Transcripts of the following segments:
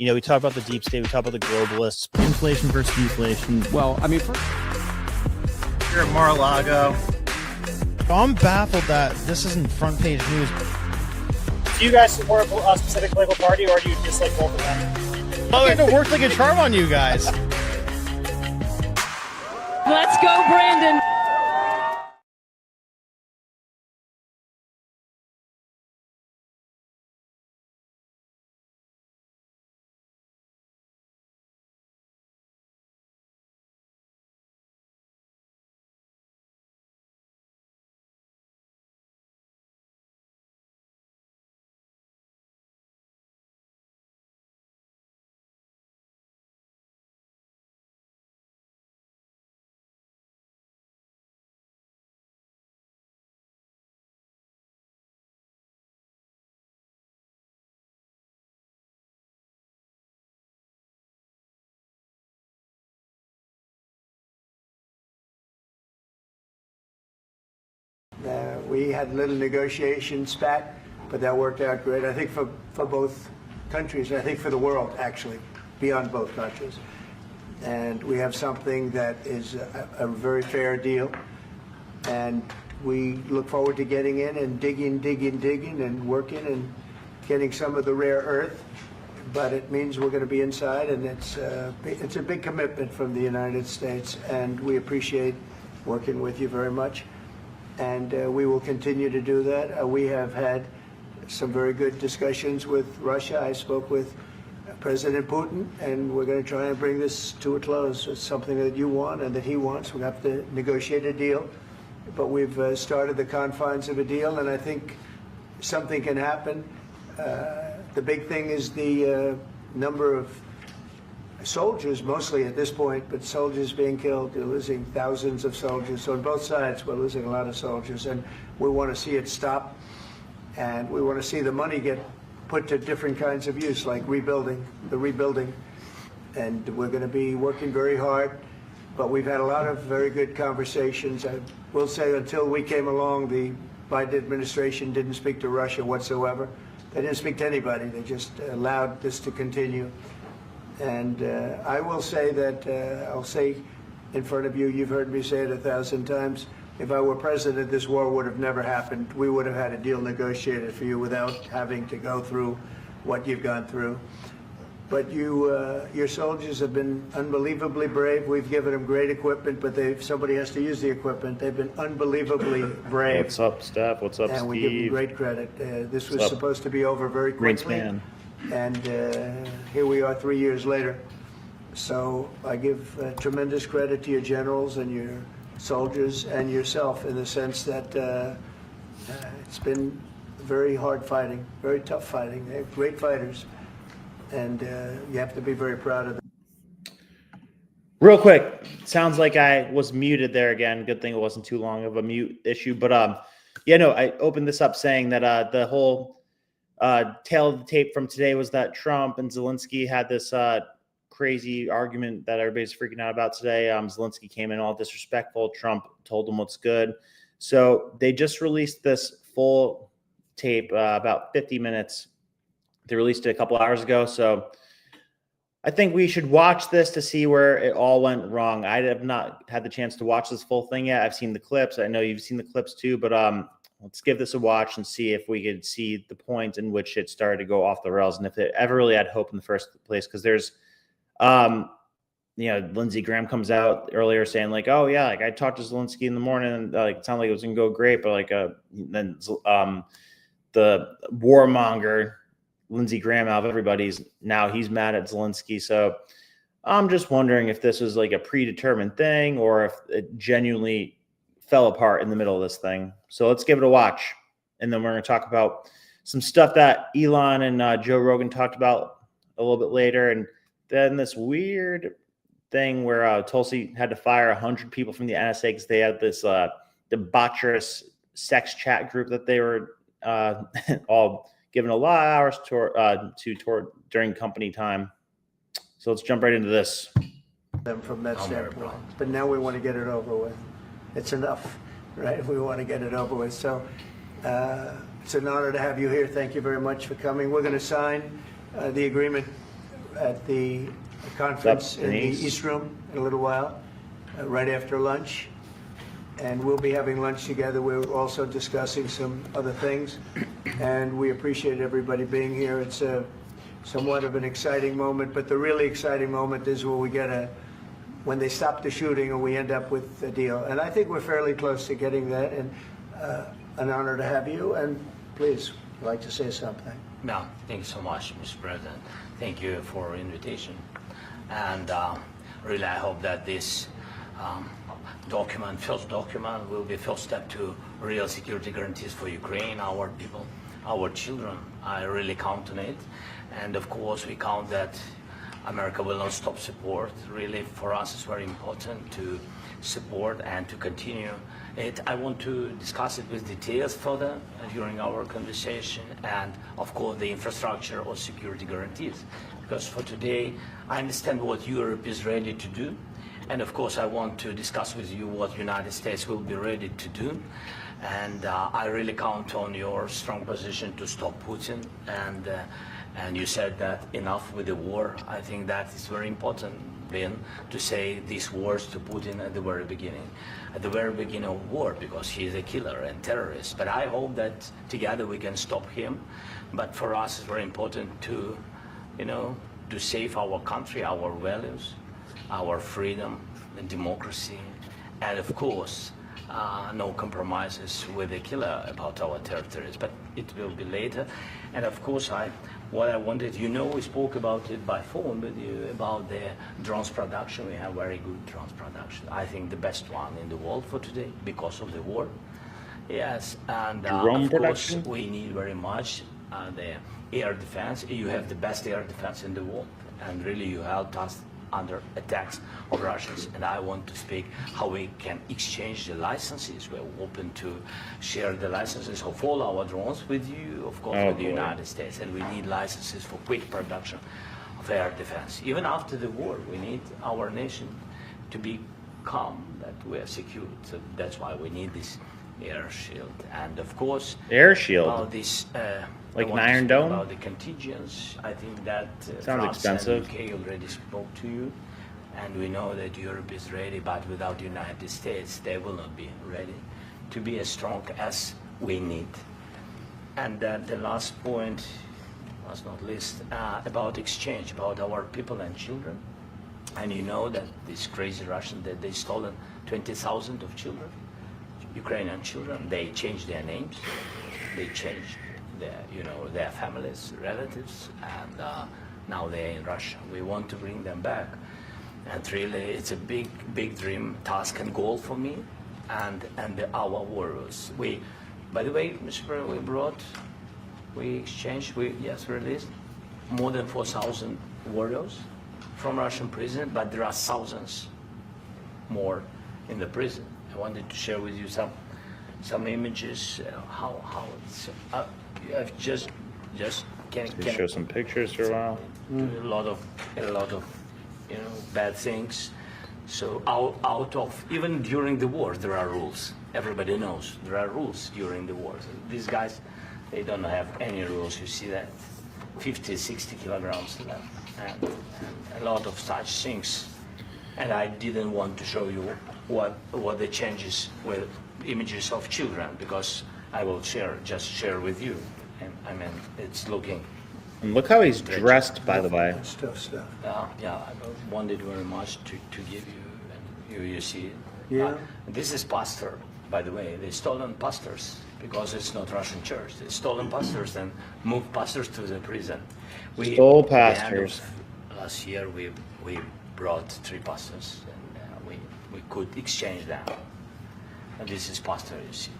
You know, we talk about the deep state, we talk about the globalists. Inflation versus deflation. Well, I mean, You're at Mar-a-Lago. I'm baffled that this isn't front page news. Do you guys support a specific political party, or do you dislike both of them? Oh, it worked like a charm on you guys. Let's go, Brandon. We had a little negotiation spat, but that worked out great. I think for both countries, and I think for the world, actually, beyond both countries. And we have something that is a very fair deal. And we look forward to getting in and digging and working and getting some of the rare earth. But it means we're going to be inside, and it's a big commitment from the United States, and we appreciate working with you very much. And we will continue to do that. We have had some very good discussions with Russia. I spoke with President Putin, and we're going to try and bring this to a close. It's something that you want and that he wants. We have to negotiate a deal, but we've started the confines of a deal, and I think something can happen. The big thing is the number of soldiers, mostly at this point, but soldiers being killed. They're losing thousands of soldiers. So on both sides, we're losing a lot of soldiers, and we want to see it stop. And we want to see the money get put to different kinds of use, like rebuilding. And we're going to be working very hard. But we've had a lot of very good conversations. I will say until we came along, the Biden administration didn't speak to Russia whatsoever. They didn't speak to anybody. They just allowed this to continue. And I will say that, I'll say in front of you, you've heard me say it 1,000 times, if I were president, this war would have never happened. We would have had a deal negotiated for you without having to go through what you've gone through. But your soldiers have been unbelievably brave. We've given them great equipment, but somebody has to use the equipment. They've been unbelievably brave. What's up, Steph? What's up, and Steve? we give them great credit. This was supposed to be over very quickly. Greenspan. And here we are 3 years later. So I give tremendous credit to your generals and your soldiers and yourself in the sense that it's been very hard fighting, very tough fighting. They're great fighters, and you have to be very proud of them. Real quick, sounds like I was muted there again. Good thing it wasn't too long of a mute issue. But yeah, no, I opened this up saying that the whole tail of the tape from today was that Trump and Zelensky had this crazy argument that everybody's freaking out about today. Zelensky came in all disrespectful. Trump told him what's good. So they just released this full tape, about 50 minutes. They released it a couple hours ago. So I think we should watch this to see where it all went wrong. I have not had the chance to watch this full thing yet. I've seen the clips. I know you've seen the clips too, but let's give this a watch and see if we could see the point in which it started to go off the rails and if it ever really had hope in the first place. Because there's, Lindsey Graham comes out earlier saying like, oh yeah, like I talked to Zelensky in the morning and like it sounded like it was gonna go great, but like then the warmonger Lindsey Graham out of everybody's now he's mad at Zelensky. So I'm just wondering if this was like a predetermined thing or if it genuinely fell apart in the middle of this thing. So let's give it a watch. And then we're going to talk about some stuff that Elon and Joe Rogan talked about a little bit later. And then this weird thing where Tulsi had to fire 100 people from the NSA because they had this debaucherous sex chat group that they were all given a lot of hours to during company time. So let's jump right into this. From that standpoint. But now we want to get it over with. It's enough, right? We want to get it over with. So it's an honor to have you here. Thank you very much for coming. We're going to sign the agreement at the conference in the Denise? East Room in a little while, right after lunch. And we'll be having lunch together. We're also discussing some other things. And we appreciate everybody being here. It's somewhat of an exciting moment, but the really exciting moment is when we when they stop the shooting and we end up with a deal. And I think we're fairly close to getting that, and an honor to have you. And please, I'd like to say something. No, thank you so much, Mr. President. Thank you for the invitation. And really, I hope that this first document, will be first step to real security guarantees for Ukraine, our people, our children. I really count on it. And of course, we count that America will not stop support. Really, for us, it's very important to support and to continue it. I want to discuss it with details further during our conversation, and of course, the infrastructure or security guarantees. Because for today, I understand what Europe is ready to do. And of course, I want to discuss with you what United States will be ready to do. And I really count on your strong position to stop Putin. And you said that enough with the war. I think that is very important, Ben, to say these words to Putin at the very beginning of war, because he is a killer and terrorist. But I hope that together we can stop him. But for us, it's very important to, to save our country, our values, our freedom and democracy, and of course, no compromises with the killer about our territories, but it will be later. And of course, what I wanted, we spoke about it by phone with you, about the drones production. We have very good drones production. I think the best one in the world for today, because of the war. Yes, and Drone of production? course, we need very much the air defense. You have the best air defense in the world, and really you helped us under attacks of Russians. And I want to speak how we can exchange the licenses. We're open to share the licenses of all our drones with you, of course, with the United States. And we need licenses for quick production of air defense. Even after the war, we need our nation to be calm, that we are secure. So that's why we need this air shield. And of course, Air shield? about this, Like I an want to Iron speak Dome? about the contingents. I think that Sounds France expensive. and UK already spoke to you, and we know that Europe is ready, but without the United States, they will not be ready to be as strong as we need. And the last point, last not least, about exchange, about our people and children. And you know that these crazy Russians, that they stolen 20,000 of children, Ukrainian children. They changed their names, they changed their families, relatives, and now they're in Russia. We want to bring them back, and really, it's a big dream, task, and goal for me, and our warriors. By the way, Mr. President, we released more than 4,000 warriors from Russian prison, but there are thousands more in the prison. I wanted to share with you some images, how it's. I've just can Show some pictures for a while. a lot of bad things. So out of, even during the war, there are rules. Everybody knows there are rules during the war. These guys, they don't have any rules. You see that 50, 60 kilograms left, and a lot of such things. And I didn't want to show you what the changes with images of children, because I will just share with you. And I mean, it's looking. And look how he's dressed, by the way. That's tough stuff. Yeah, I wanted very much to give you, and you see it. Yeah. This is pastor, by the way. They stolen pastors, because it's not Russian church. They stolen pastors and moved pastors to the prison. Stole at the end pastors. of last year, we brought 3 pastors, and we could exchange them. And this is pastor, you see.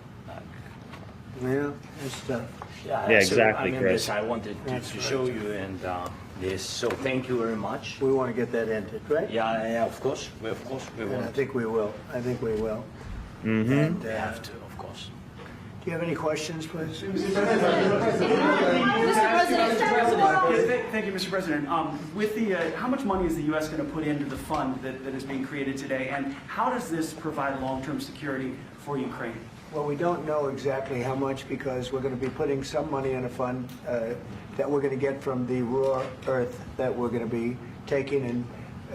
Yeah, that's tough. Yeah, So, exactly, I mean, Chris. this I wanted to show you, and this. So thank you very much. We want to get that ended, right? Yeah, of course. We And I want. think we will. Mm-hmm. And, We have to, of course. do you have any questions, please? Thank you, Mr. President. With the, how much money is the U.S. going to put into the fund that is being created today, and how does this provide long-term security for Ukraine? Well, we don't know exactly how much, because we're going to be putting some money in a fund to that we're going to get from the raw earth that we're going to be taking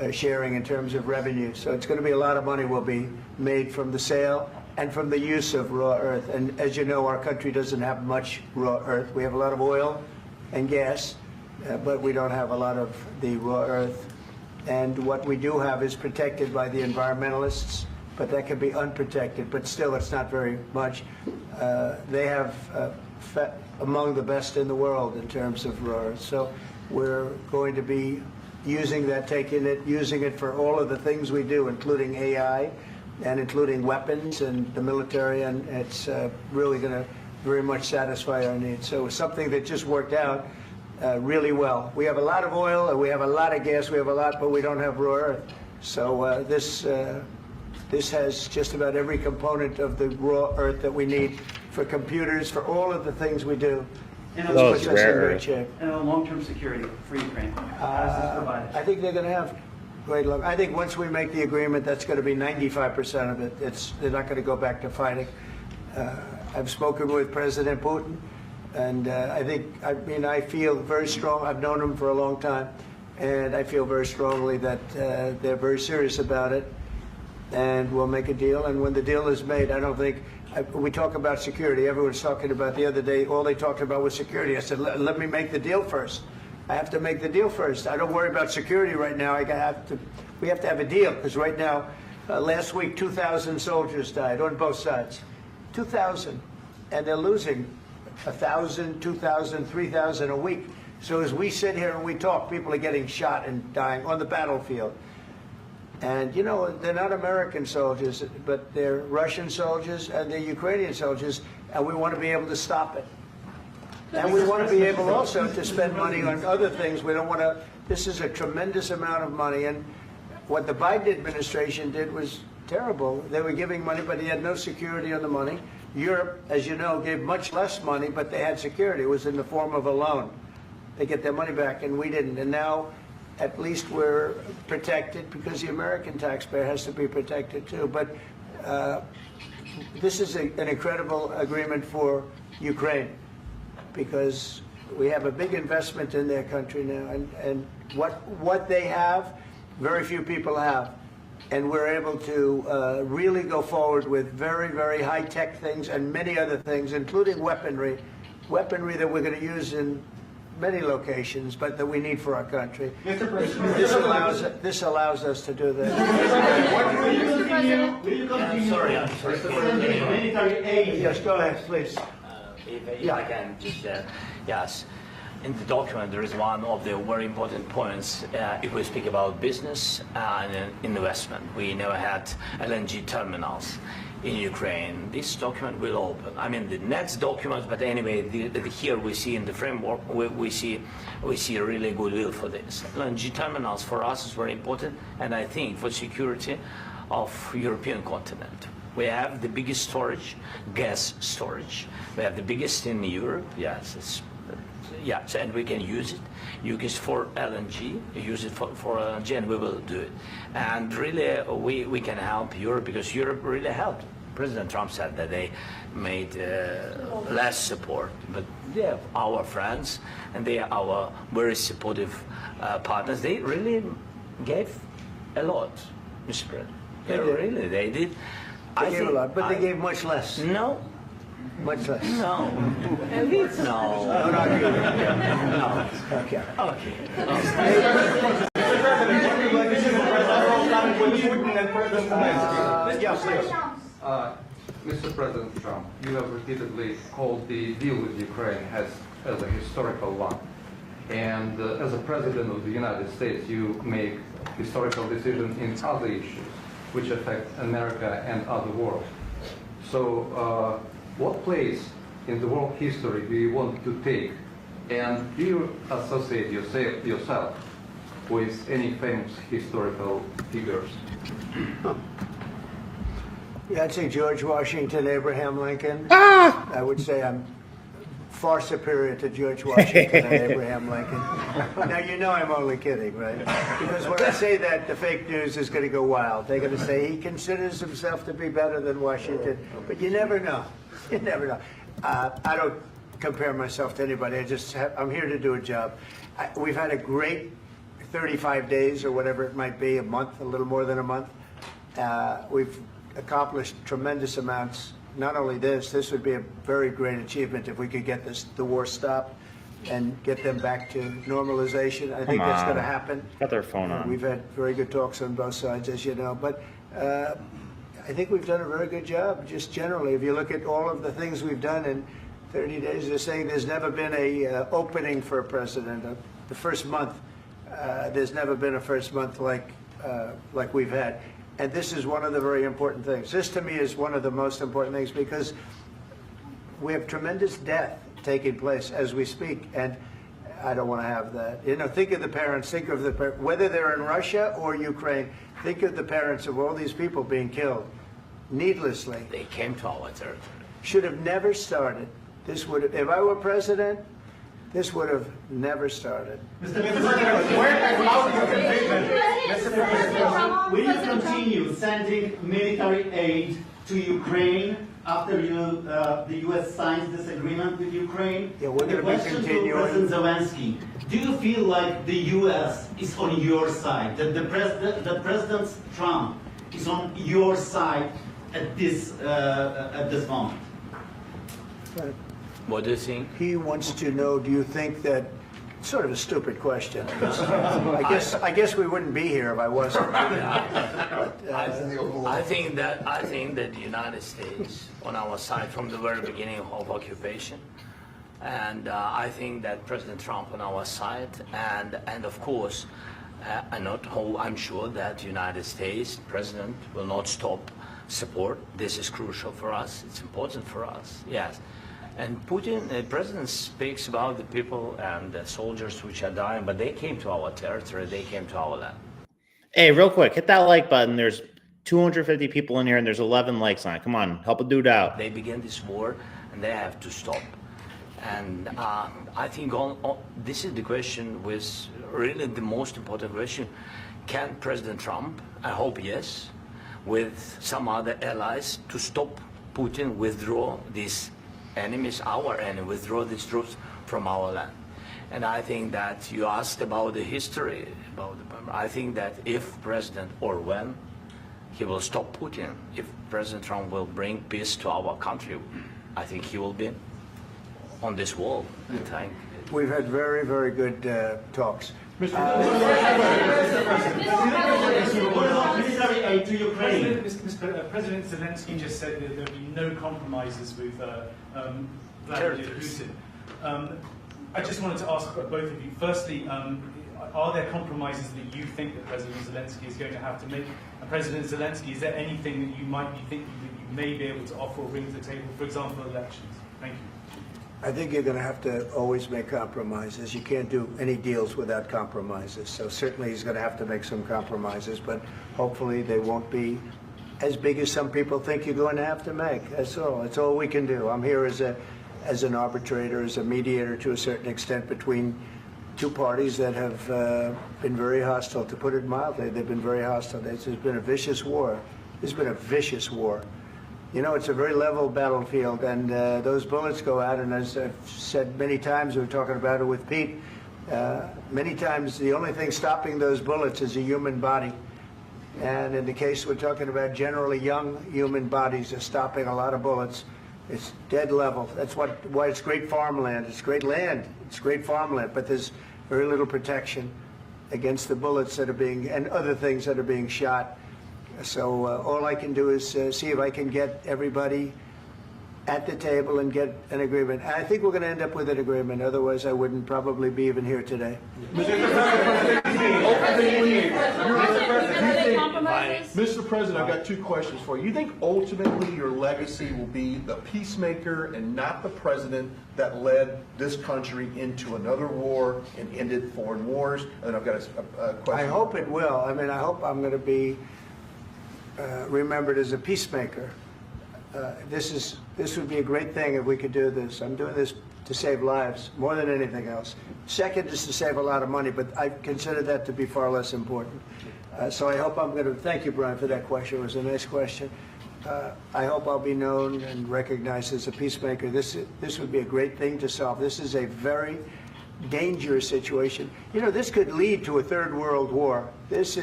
and sharing in terms of revenue. So it's going to be a lot of money will be made from the sale and from the use of raw earth. And as you know, our country doesn't have much raw earth. We have a lot of oil and gas, but we don't have a lot of the raw earth. And what we do have is protected by the environmentalists, but that can be unprotected. But still, it's not very much. They have among the best in the world in terms of raw earth. So we're going to be using that, using it for all of the things we do, including AI and including weapons and the military, and it's really going to very much satisfy our needs. So it's something that just worked out really well. We have a lot of oil, and we have a lot of gas, we have a lot, but we don't have raw earth. So this has just about every component of the raw earth that we need for computers, for all of the things we do. And Puts us in great shape. And a long-term security for Ukraine. How does this provide? I think they're going to have great luck. I think once we make the agreement, that's going to be 95% of it. They're not going to go back to fighting. I've spoken with President Putin, and I feel very strong. I've known him for a long time, and I feel very strongly that they're very serious about it, and we'll make a deal. And when the deal is made, I don't think we talk about security. Everyone's talking about the other day. All they talked about was security. I said, let me make the deal first. I have to make the deal first. I don't worry about security right now. We have to have a deal, because right now, last week, 2,000 soldiers died on both sides. 2,000. And they're losing 1,000, 2,000, 3,000 a week. So as we sit here and we talk, people are getting shot and dying on the battlefield. And, you know, they're not American soldiers, but they're Russian soldiers and they're Ukrainian soldiers, and we want to be able to stop it. And we want to be able also to spend money on other things. We don't want to, this is a tremendous amount of money, and what the Biden administration did was terrible. They were giving money, but they had no security on the money. Europe, as you know, gave much less money, but they had security. It was in the form of a loan. They get their money back, and we didn't. And now, at least we're protected, because the American taxpayer has to be protected too. But this is an incredible agreement for Ukraine, because we have a big investment in their country now, and what they have, very few people have. And we're able to really go forward with very, very high-tech things and many other things, including weaponry that we're going to use in many locations, but that we need for our country. Mr. President, This allows us to do that. I'm sorry. military aid. Yes, go ahead, please. If I can just, yes. In the document, there is one of the very important points. If we speak about business and investment, we never had LNG terminals in Ukraine. This document will open. I mean, the next document, but anyway, here we see in the framework, we see a really goodwill for this. LNG terminals for us is very important, and I think for security of European continent. We have the biggest storage, gas storage. We have the biggest in Europe. Yes, and we can use it. Use it for LNG. Use it for LNG, and we will do it. And really, we can help Europe, because Europe really helped. President Trump said that they made less support, but they are our friends, and they are our very supportive partners. They really gave a lot, Mr. President. They did. They gave a lot, but they gave much less. No. Much less. No. No. No. Okay. Mr. President Trump, you have repeatedly called the deal with Ukraine as a historical one. And as a President of the United States, you make historical decisions in other issues which affect America and other world. So what place in the world history do you want to take? And do you associate yourself with any famous historical figures? Yeah, I'd say George Washington, Abraham Lincoln. I would say I'm far superior to George Washington and Abraham Lincoln. Now, you know I'm only kidding, right? Because when I say that, the fake news is going to go wild. They're going to say he considers himself to be better than Washington. But you never know. You never know. compare myself to anybody. I'm here to do a job. We've had a great 35 days or whatever it might be, a month, a little more than a month. We've accomplished tremendous amounts. Not only this would be a very great achievement if we could get the war stopped and get them back to normalization. I think that's going to happen. Got their phone on. We've had very good talks on both sides, as you know. But I think we've done a very good job, just generally. If you look at all of the things we've done in 30 days, they're saying there's never been a opening for a president. The first month, there's never been a first month like we've had. And this is one of the very important things. This, to me, is one of the most important things because we have tremendous death taking place as we speak, and I don't want to have that. You know, think of the parents, whether they're in Russia or Ukraine, think of the parents of all these people being killed needlessly. They came to our territory. Should have never started. This would have, if I were president, this would have never started. Mr. President, will you continue sending military aid to Ukraine after the U.S. signs this agreement with Ukraine? Yeah, we're going to be continuing. To President Zelensky, do you feel like the U.S. is on your side, that President Trump is on your side at this moment? Right. What do you think? He wants to know, do you think that, sort of a stupid question. I guess we wouldn't be here if I wasn't. I think that the United States on our side from the very beginning of occupation, and I think that President Trump on our side, and of course, I'm sure that the United States President will not stop support. This is crucial for us. It's important for us. Yes. And Putin, the president speaks about the people and the soldiers which are dying, but they came to our territory, they came to our land. Hey, real quick, hit that like button. There's 250 people in here and there's 11 likes on it. Come on, help a dude out. They began this war and they have to stop. And I think this is the question, with really the most important question. Can President Trump, I hope yes, with some other allies, to stop Putin, withdraw these enemies, our enemy, withdraw these troops from our land? And I think that you asked about the history, I think that if President, or when, he will stop Putin, if President Trump will bring peace to our country, I think he will be on this wall. We've had very, very good talks. What about military aid to Ukraine? President Zelensky just said that there will be no compromises with Vladimir Putin. I just wanted to ask both of you. Firstly, are there compromises that you think that President Zelensky is going to have to make? And President Zelensky, is there anything that you might be thinking that you may be able to offer or bring to the table, for example, elections? Thank you. I think you're going to have to always make compromises. You can't do any deals without compromises. So certainly he's going to have to make some compromises, but hopefully they won't be as big as some people think you're going to have to make. That's all. That's all we can do. I'm here as an arbitrator, as a mediator to a certain extent between two parties that have been very hostile, to put it mildly. They've been very hostile. There's been a vicious war. There's been a vicious war. You know, it's a very level battlefield, and those bullets go out, and as I've said many times, we were talking about it with Pete, many times the only thing stopping those bullets is a human body. And in the case we're talking about, generally young human bodies are stopping a lot of bullets. It's dead level. That's why it's great farmland. It's great land. It's great farmland, but there's very little protection against the bullets that are being, and other things that are being shot. So all I can do is see if I can get everybody at the table and get an agreement. And I think we're going to end up with an agreement. Otherwise, I wouldn't probably be even here today. Mr. President, I've got two questions for you. You think ultimately your legacy will be the peacemaker and not the president that led this country into another war and ended foreign wars? And I've got a question. I hope it will. I mean, I hope I'm going to be remembered as a peacemaker. This would be a great thing if we could do this. I'm doing this to save lives more than anything else. Second is to save a lot of money, but I consider that to be far less important. So I hope I'm going to, thank you, Brian, for that question. It was a nice question. I hope I'll be known and recognized as a peacemaker. This would be a great thing to solve. This is a very dangerous situation. You know, this could lead to a third world war. This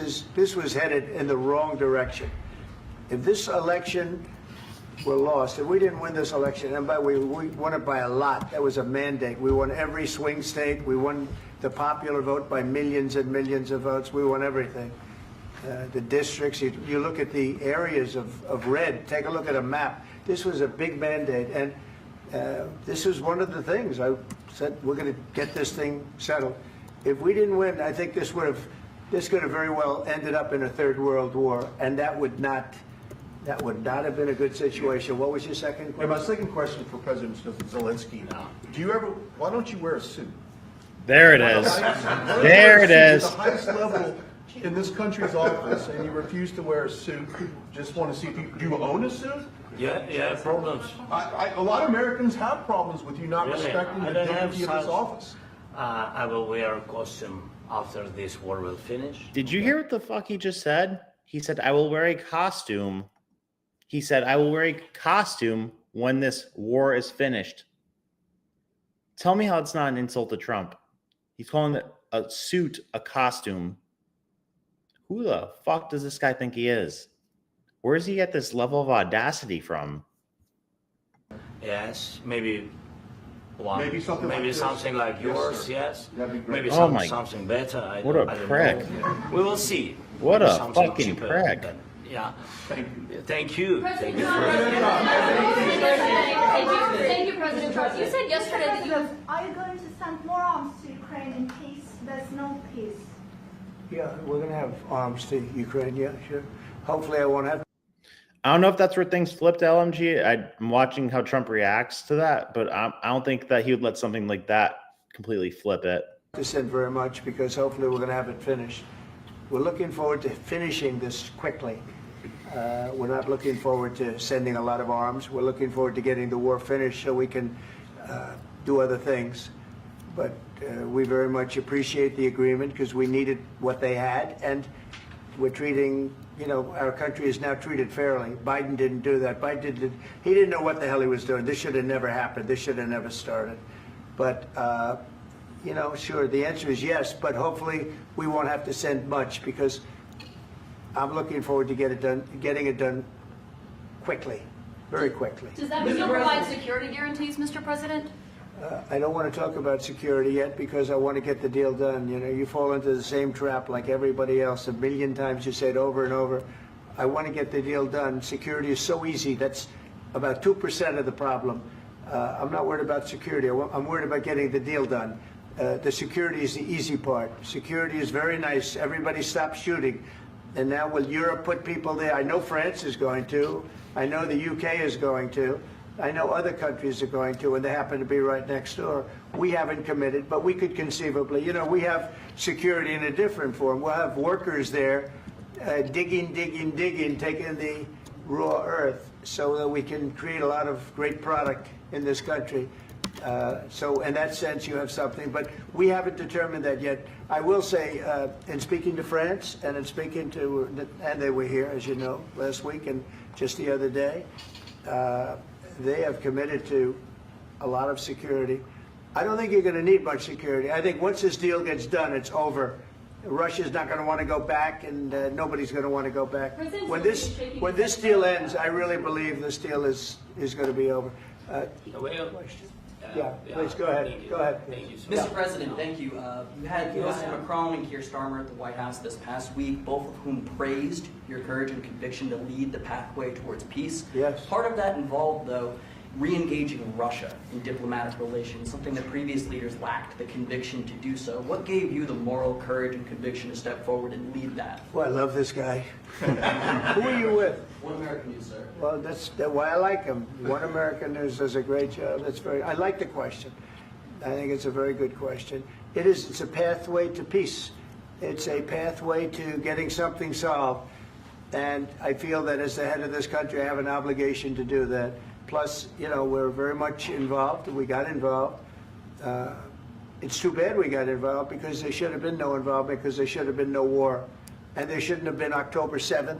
was headed in the wrong direction. If this election were lost, if we didn't win this election, and by the way, we won it by a lot. That was a mandate. We won every swing state. We won the popular vote by millions and millions of votes. We won everything. The districts, you look at the areas of red, take a look at a map. This was a big mandate, and this was one of the things. I said, we're going to get this thing settled. If we didn't win, I think this could have very well ended up in a third world war, and that would not have been a good situation. What was your second question? And my second question for President Zelensky. Why don't you wear a suit? There it is. There it is. At the highest level in this country's office, and you refuse to wear a suit. Just want to see if do you own a suit? Yeah, problems. A lot of Americans have problems with you not respecting the dignity of this office. I will wear a costume after this war will finish. Did you hear what the fuck he just said? He said, I will wear a costume. He said, I will wear a costume when this war is finished. Tell me how it's not an insult to Trump. He's calling a suit a costume. Who the fuck does this guy think he is? Where does he get this level of audacity from? Yes, maybe one. Maybe something like yours, yes. That'd be great. Maybe something better. What a prick. We will see. What Maybe a something fucking cheaper, prick. but, yeah. Thank you. Thank you. Thank you, President Trump. You said yesterday that you have... Are you going to send more arms to Ukraine in case there's no peace? Yeah, we're going to have arms to Ukraine. Yeah, sure. Hopefully, I won't have. I don't know if that's where things flipped, LMG. I'm watching how Trump reacts to that, but I don't think that he would let something like that completely flip it. To send very much because hopefully we're going to have it finished. We're looking forward to finishing this quickly. We're not looking forward to sending a lot of arms. We're looking forward to getting the war finished so we can do other things. But we very much appreciate the agreement because we needed what they had, and we're treating, our country is now treated fairly. Biden didn't do that. He didn't know what the hell he was doing. This should have never happened. This should have never started. But, sure, the answer is yes, but hopefully we won't have to send much because I'm looking forward to getting it done quickly, very quickly. Does that mean you'll provide security guarantees, Mr. President? I don't want to talk about security yet because I want to get the deal done. You fall into the same trap like everybody else. A million times you say it over and over. I want to get the deal done. Security is so easy. That's about 2% of the problem. I'm not worried about security. I'm worried about getting the deal done. The security is the easy part. Security is very nice. Everybody stops shooting. And now will Europe put people there? I know France is going to. I know the UK is going to. I know other countries are going to, and they happen to be right next door. We haven't committed, but we could conceivably. We have security in a different form. We'll have workers there digging, taking the raw earth so that we can create a lot of great product in this country. So in that sense, you have something, but we haven't determined that yet. I will say, in speaking to France and in speaking to, and they were here, as you know, last week and just the other day, they have committed to a lot of security. I don't think you're going to need much security. I think once this deal gets done, it's over. Russia's not going to want to go back, and nobody's going to want to go back. When this deal ends, I really believe this deal is going to be over. Yeah, please go ahead. Go ahead. Thank you. Mr. President, thank you. You had President Macron and Keir Starmer at the White House this past week, both of whom praised your courage and conviction to lead the pathway towards peace. Yes. Part of that involved, though, re-engaging Russia in diplomatic relations, something that previous leaders lacked the conviction to do so. What gave you the moral courage and conviction to step forward and lead that? Well, I love this guy. Who are you with? One American News, sir. Well, that's why I like him. One American News does a great job. I like the question. I think it's a very good question. It's a pathway to peace. It's a pathway to getting something solved. And I feel that as the head of this country, I have an obligation to do that. Plus, we're very much involved. We got involved. It's too bad we got involved because there should have been no involvement because there should have been no war. And there shouldn't have been October 7th.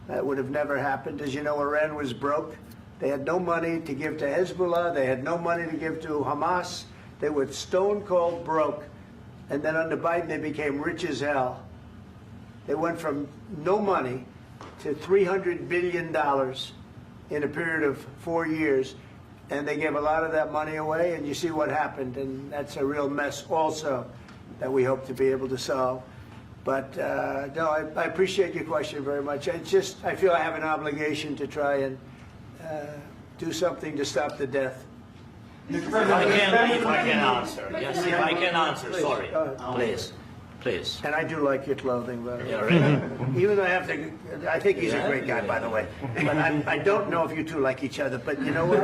That would have never happened. As you know, Iran was broke. They had no money to give to Hezbollah. They had no money to give to Hamas. They were stone cold broke. And then under Biden, they became rich as hell. They went from no money to $300 billion in a period of 4 years. And they gave a lot of that money away, and you see what happened. And that's a real mess also that we hope to be able to solve. But no, I appreciate your question very much. I feel I have an obligation to try and do something to stop the death. If I can answer, yes, if I can answer, sorry, please. Please. And I do like your clothing, by the way. Yeah, really? Even though I think he's a great guy, by the way. But I don't know if you two like each other. But you know what?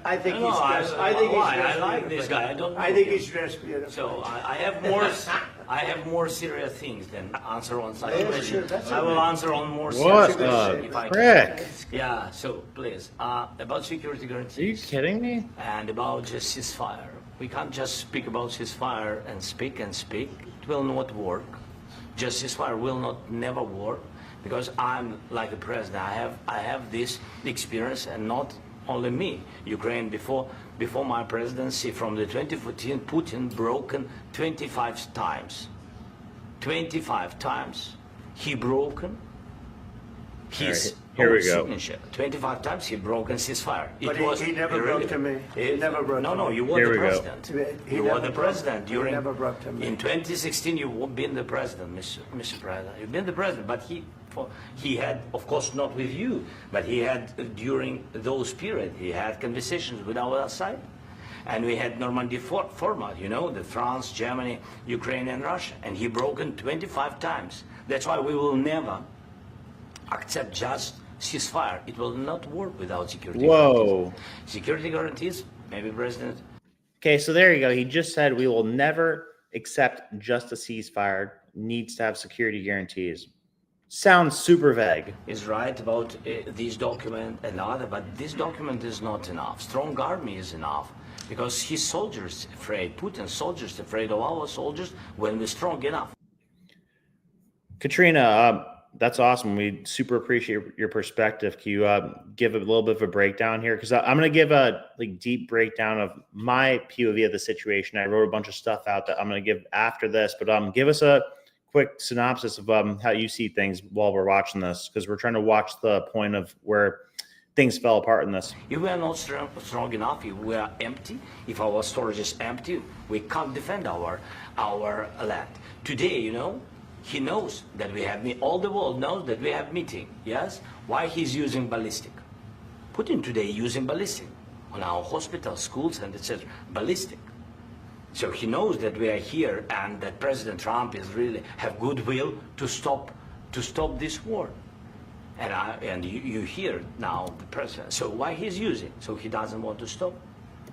I think he's dressed. I like this guy. I think he's dressed beautiful. So I have more serious things than answer on such questions. Sure, I will answer on more serious questions if I can. Frick? Yeah. So please, about security guarantees. Are you kidding me? And about just ceasefire. We can't just speak about ceasefire and speak and speak. It will not work. Just ceasefire will not never work because I'm like the president. I have this experience, and not only me. Ukraine before my presidency, from the 2014, Putin broken 25 times. 25 times he broken his here we go. signature. 25 times he broken ceasefire. But he never broke to me. He never broke to me. No, you were the president. You were the president during. He never broke to me. In 2016, you've been the president, Mr. President. You've been the president, but he had, of course, not with you, but he had during those periods. He had conversations with our side, and we had Normandy format. You know, the France, Germany, Ukraine, and Russia, and he broken 25 times. That's why we will never accept just ceasefire. It will not work without security guarantees. Security guarantees, maybe President. Okay, so there you go. He just said we will never accept just a ceasefire. Needs to have security guarantees. Sounds super vague. Is right about this document and other, but this document is not enough. Strong army is enough because his soldiers afraid, Putin's soldiers afraid of our soldiers when we're strong enough. Katrina, that's awesome. We super appreciate your perspective. Can you give a little bit of a breakdown here? Because I'm going to give a deep breakdown of my POV of the situation. I wrote a bunch of stuff out that I'm going to give after this, but give us a quick synopsis of how you see things while we're watching this, because we're trying to watch the point of where things fell apart in this. If we are not strong enough, if we are empty, if our storage is empty, we can't defend our land. Today, you know, he knows that we have all the world knows that we have meeting. Yes, why he's using ballistic? Putin today using ballistic on our hospitals, schools, and etc. Ballistic. So he knows that we are here, and that President Trump is really have goodwill to stop this war. And you hear now the president. So why he's using? So he doesn't want to stop.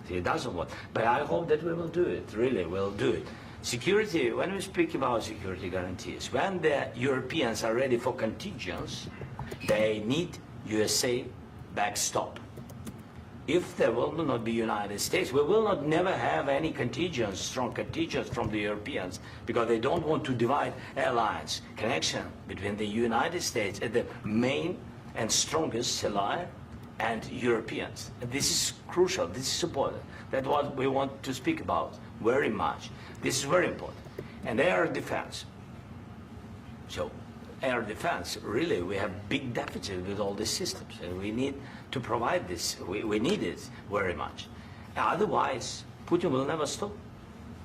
He doesn't want. But I hope that we will do it. Really, we'll do it. Security, when we speak about security guarantees, when the Europeans are ready for contingents, they need USA backstop. If there will not be United States, we will not never have any contingents, strong contingents from the Europeans, because they don't want to divide alliance, connection between the United States and the main and strongest ally and Europeans. And this is crucial, this is important. That's what we want to speak about very much. This is very important. And air defense. So air defense, really, we have big deficit with all these systems, and we need to provide this. We need it very much. Otherwise, Putin will never stop,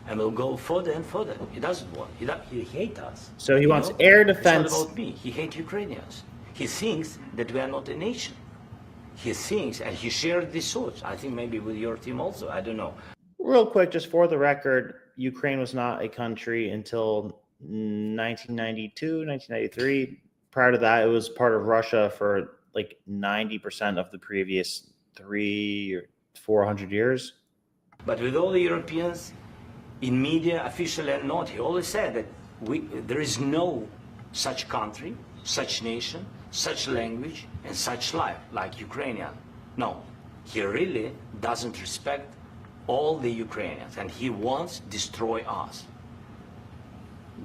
and will go further and further. He doesn't want. He hates us. So he wants air defense. It's not about me. He hates Ukrainians. He thinks that we are not a nation. He thinks, and he shared these thoughts. I think maybe with your team also. I don't know. Real quick, just for the record, Ukraine was not a country until 1992, 1993. Prior to that, it was part of Russia for like 90% of the previous 300 or 400 years. But with all the Europeans, in media, officially and not, he always said that there is no such country, such nation, such language, and such life like Ukrainian. No, he really doesn't respect all the Ukrainians, and he wants to destroy us.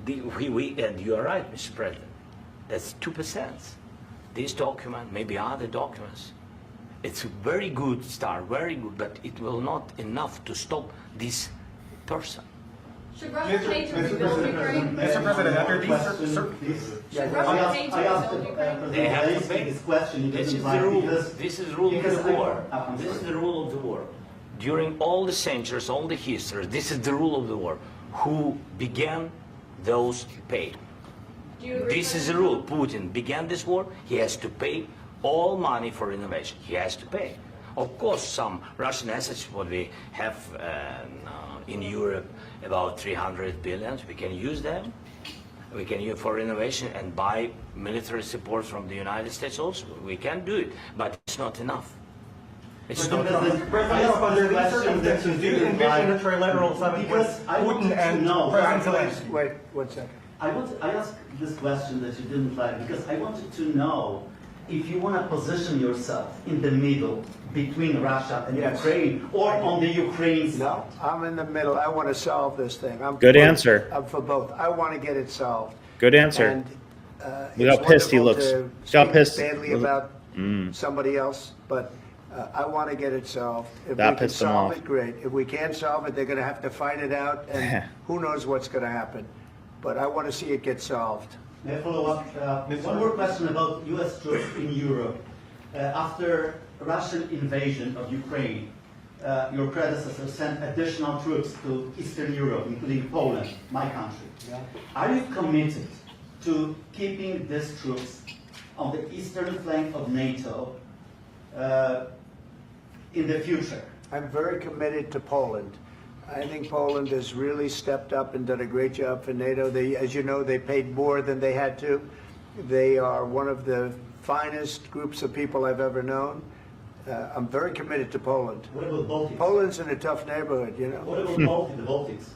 And you are right, Mr. President. That's 2%. this document, maybe other documents, it's a very good start, very good, but it will not enough to stop this person. Should Russia pay to rebuild Ukraine? Mr. President, under these Should Russia pay to rebuild Ukraine? They have to pay. This question. This is the rule. This is the rule of the war. This is the rule of the war. During all the centuries, all the history, this is the rule of the war. Who began, those pay. Do you agree? This is the rule. Putin began this war. He has to pay all money for innovation. He has to pay. Of course, some Russian assets, what we have in Europe, about 300 billion, we can use them. We can use for innovation and buy military support from the United States also. We can do it, but it's not enough. It's not enough. President, under these circumstances, do you envision a trilateral summit with Putin and President Zelensky? Wait 1 second. I asked this question that you didn't like because I wanted to know if you want to position yourself in the middle between Russia and Ukraine or on the Ukraine side. No, I'm in the middle. I want to solve this thing. Good answer. I'm for both. I want to get it solved. Good answer. And, Look how it's pissed he wonderful looks. to Look how speak pissed. badly about somebody else, but I want to get it solved. If That we can pissed him solve off. it, great. If we can't solve it, they're going to have to fight it out, and who knows what's going to happen. But I want to see it get solved. May I follow up? One more question about U.S. troops in Europe. After Russian invasion of Ukraine, your predecessor sent additional troops to Eastern Europe, including Poland, my country. Yeah. Are you committed to keeping these troops on the eastern flank of NATO in the future? I'm very committed to Poland. I think Poland has really stepped up and done a great job for NATO. They, as you know, they paid more than they had to. They are one of the finest groups of people I've ever known. I'm very committed to Poland. What about Baltics? Poland's in a tough neighborhood, you know. What about the Baltics?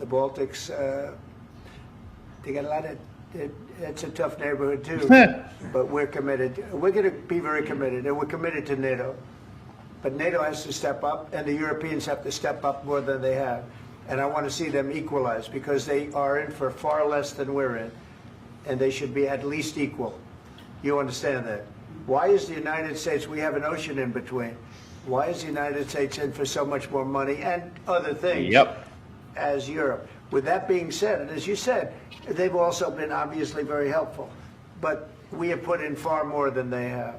The Baltics, they got a lot of, it's a tough neighborhood too. But we're committed. We're going to be very committed, and we're committed to NATO. But NATO has to step up, and the Europeans have to step up more than they have. And I want to see them equalize, because they are in for far less than we're in. And they should be at least equal. You understand that? Why is the United States, we have an ocean in between. Why is the United States in for so much more money and other things as Europe? With that being said, and as you said, they've also been obviously very helpful. But we have put in far more than they have.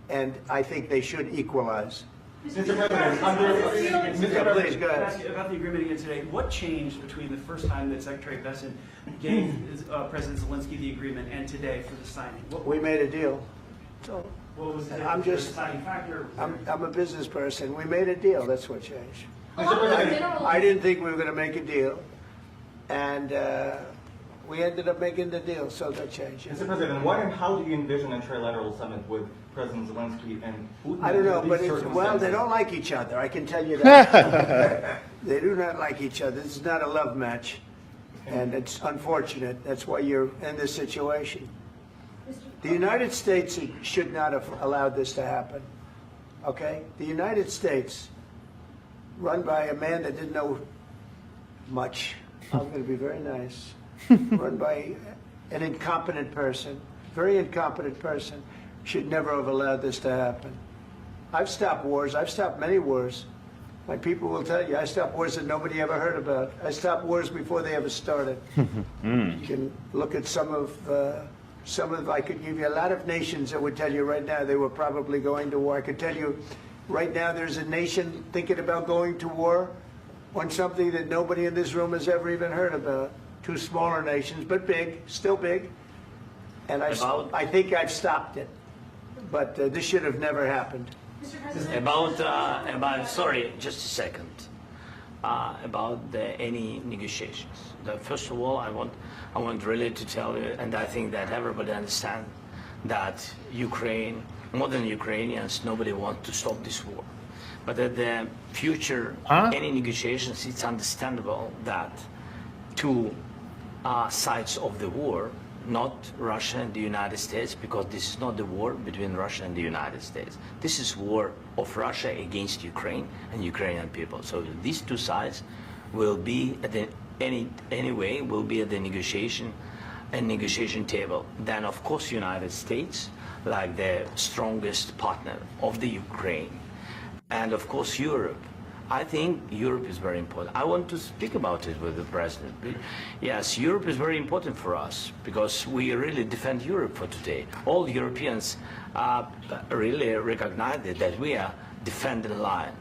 And I think they should equalize. Mr. President, Please, go ahead. Ask you about the agreement again today. What changed between the first time that Secretary Bessent gave President Zelensky the agreement and today for the signing? We made a deal. So What was the I'm just, deciding factor? I'm a business person. We made a deal. That's what changed. Along with the minerals- I didn't think we were going to make a deal, and we ended up making the deal, so that changed. Mr. President, what and how do you envision a trilateral summit with President Zelensky and Putin? I don't know, under but these well, they circumstances? don't like each other. I can tell you that. They do not like each other. This is not a love match, and it's unfortunate. That's why you're in this situation. The United States should not have allowed this to happen. Okay? The United States, run by a man that didn't know much. I'm going to be very nice. Run by an incompetent person, very incompetent person, should never have allowed this to happen. I've stopped wars. I've stopped many wars. My people will tell you, I stopped wars that nobody ever heard about. I stopped wars before they ever started. You can look at some of, I could give you a lot of nations that would tell you right now they were probably going to war. I could tell you right now there's a nation thinking about going to war on something that nobody in this room has ever even heard about. Two smaller nations, but big, still big. And I think I've stopped it. But this should have never happened. Sorry, just a second. About any negotiations. First of all, I want really to tell you, and I think that everybody understands that Ukraine, more than Ukrainians, nobody wants to stop this war. But at the future, any negotiations, it's understandable that two sides of the war, not Russia and the United States, because this is not the war between Russia and the United States. This is war of Russia against Ukraine and Ukrainian people. So these two sides will be at the, anyway will be at the negotiation a negotiation table, then of course United States, like the strongest partner of the Ukraine, and of course Europe. I think Europe is very important. I want to speak about it with the president. Yes, Europe is very important for us because we really defend Europe for today. All Europeans really recognize that we are defending the line,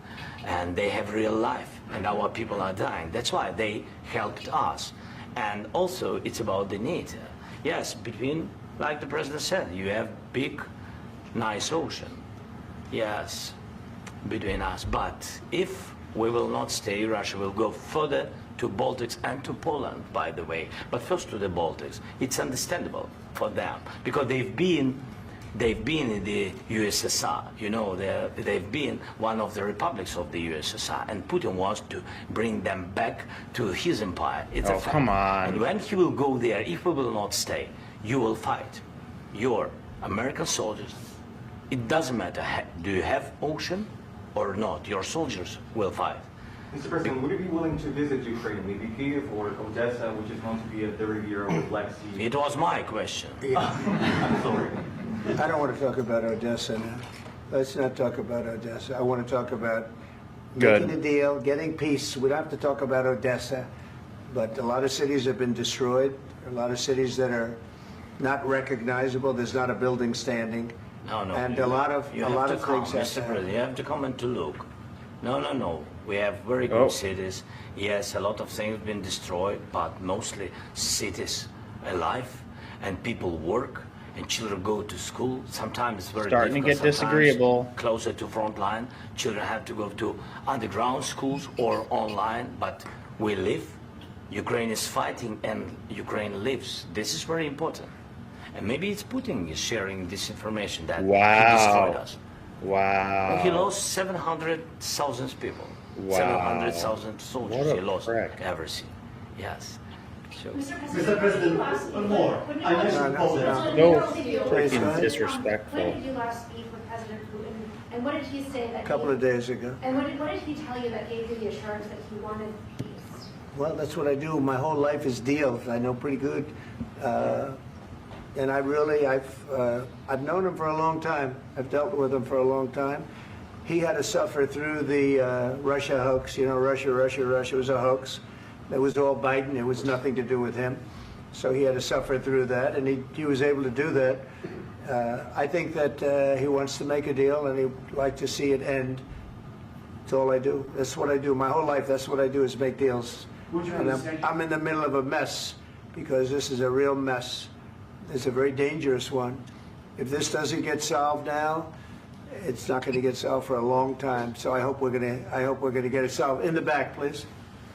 and they have real life, and our people are dying. That's why they helped us. And also, it's about the NATO. Yes, between, like the president said, you have big, nice ocean. Yes, between us. But if we will not stay, Russia will go further to Baltics and to Poland, by the way. But first to the Baltics. It's understandable for them because they've been in the USSR, you know, they've been one of the republics of the USSR, and Putin wants to bring them back to his empire. It's a fact. Come on. And when he will go there, if we will not stay, you will fight. Your American soldiers, it doesn't matter, do you have ocean or not, your soldiers will fight. Mr. President, would you be willing to visit Ukraine, maybe Kyiv or Odessa, which is going to be at the river of the Black Sea? It was my question. I'm sorry. I don't want to talk about Odessa now. Let's not talk about Odessa. I want to talk about making a deal, getting peace. We don't have to talk about Odessa, but a lot of cities have been destroyed. A lot of cities that are not recognizable. There's not a building standing. No. And a lot of things have Mr. President, you have to come and to look. No. We have very good cities. Yes, a lot of things have been destroyed, but mostly cities alive, and people work, and children go to school. Sometimes it's very starting to get difficult, disagreeable. Closer to front line, children have to go to underground schools or online, but we live. Ukraine is fighting, and Ukraine lives. This is very important. And maybe it's Putin is sharing this information that he destroyed us. Wow. He lost 700,000 people. Wow. 700,000 soldiers What a he lost prick. everything. Yes. So, Mr. President, one more. I mentioned Poland. No, Please, freaking go ahead. disrespectful. When did you last speak with President Putin? And what did he say that A couple of days ago. And what did he tell you that gave you the assurance that he wanted peace? Well, that's what I do. My whole life is deals. I know pretty good. And I've known him for a long time. I've dealt with him for a long time. He had to suffer through the Russia hoax. You know, Russia was a hoax. It was all Biden. It was nothing to do with him. So he had to suffer through that, and he was able to do that. I think that he wants to make a deal, and he'd like to see it end. That's all I do. That's what I do. My whole life, that's what I do, is make deals. And I'm in the middle of a mess, because this is a real mess. It's a very dangerous one. If this doesn't get solved now, it's not going to get solved for a long time. So I hope we're going to get it solved. In the back, please.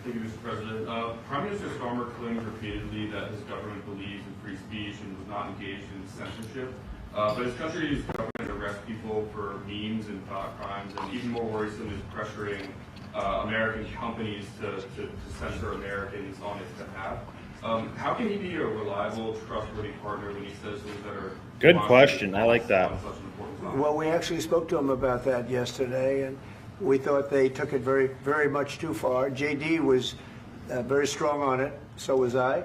Thank you, Mr. President. Prime Minister Starmer claimed repeatedly that his government believes in free speech and was not engaged in censorship. But his country's government arrests people for memes and thought crimes, and even more worrisome is pressuring American companies to censor Americans on his behalf. How can he be a reliable, trustworthy partner when he says things that are... Good question. I like that. Well, we actually spoke to him about that yesterday, and we thought they took it very, very much too far. JD was very strong on it. So was I.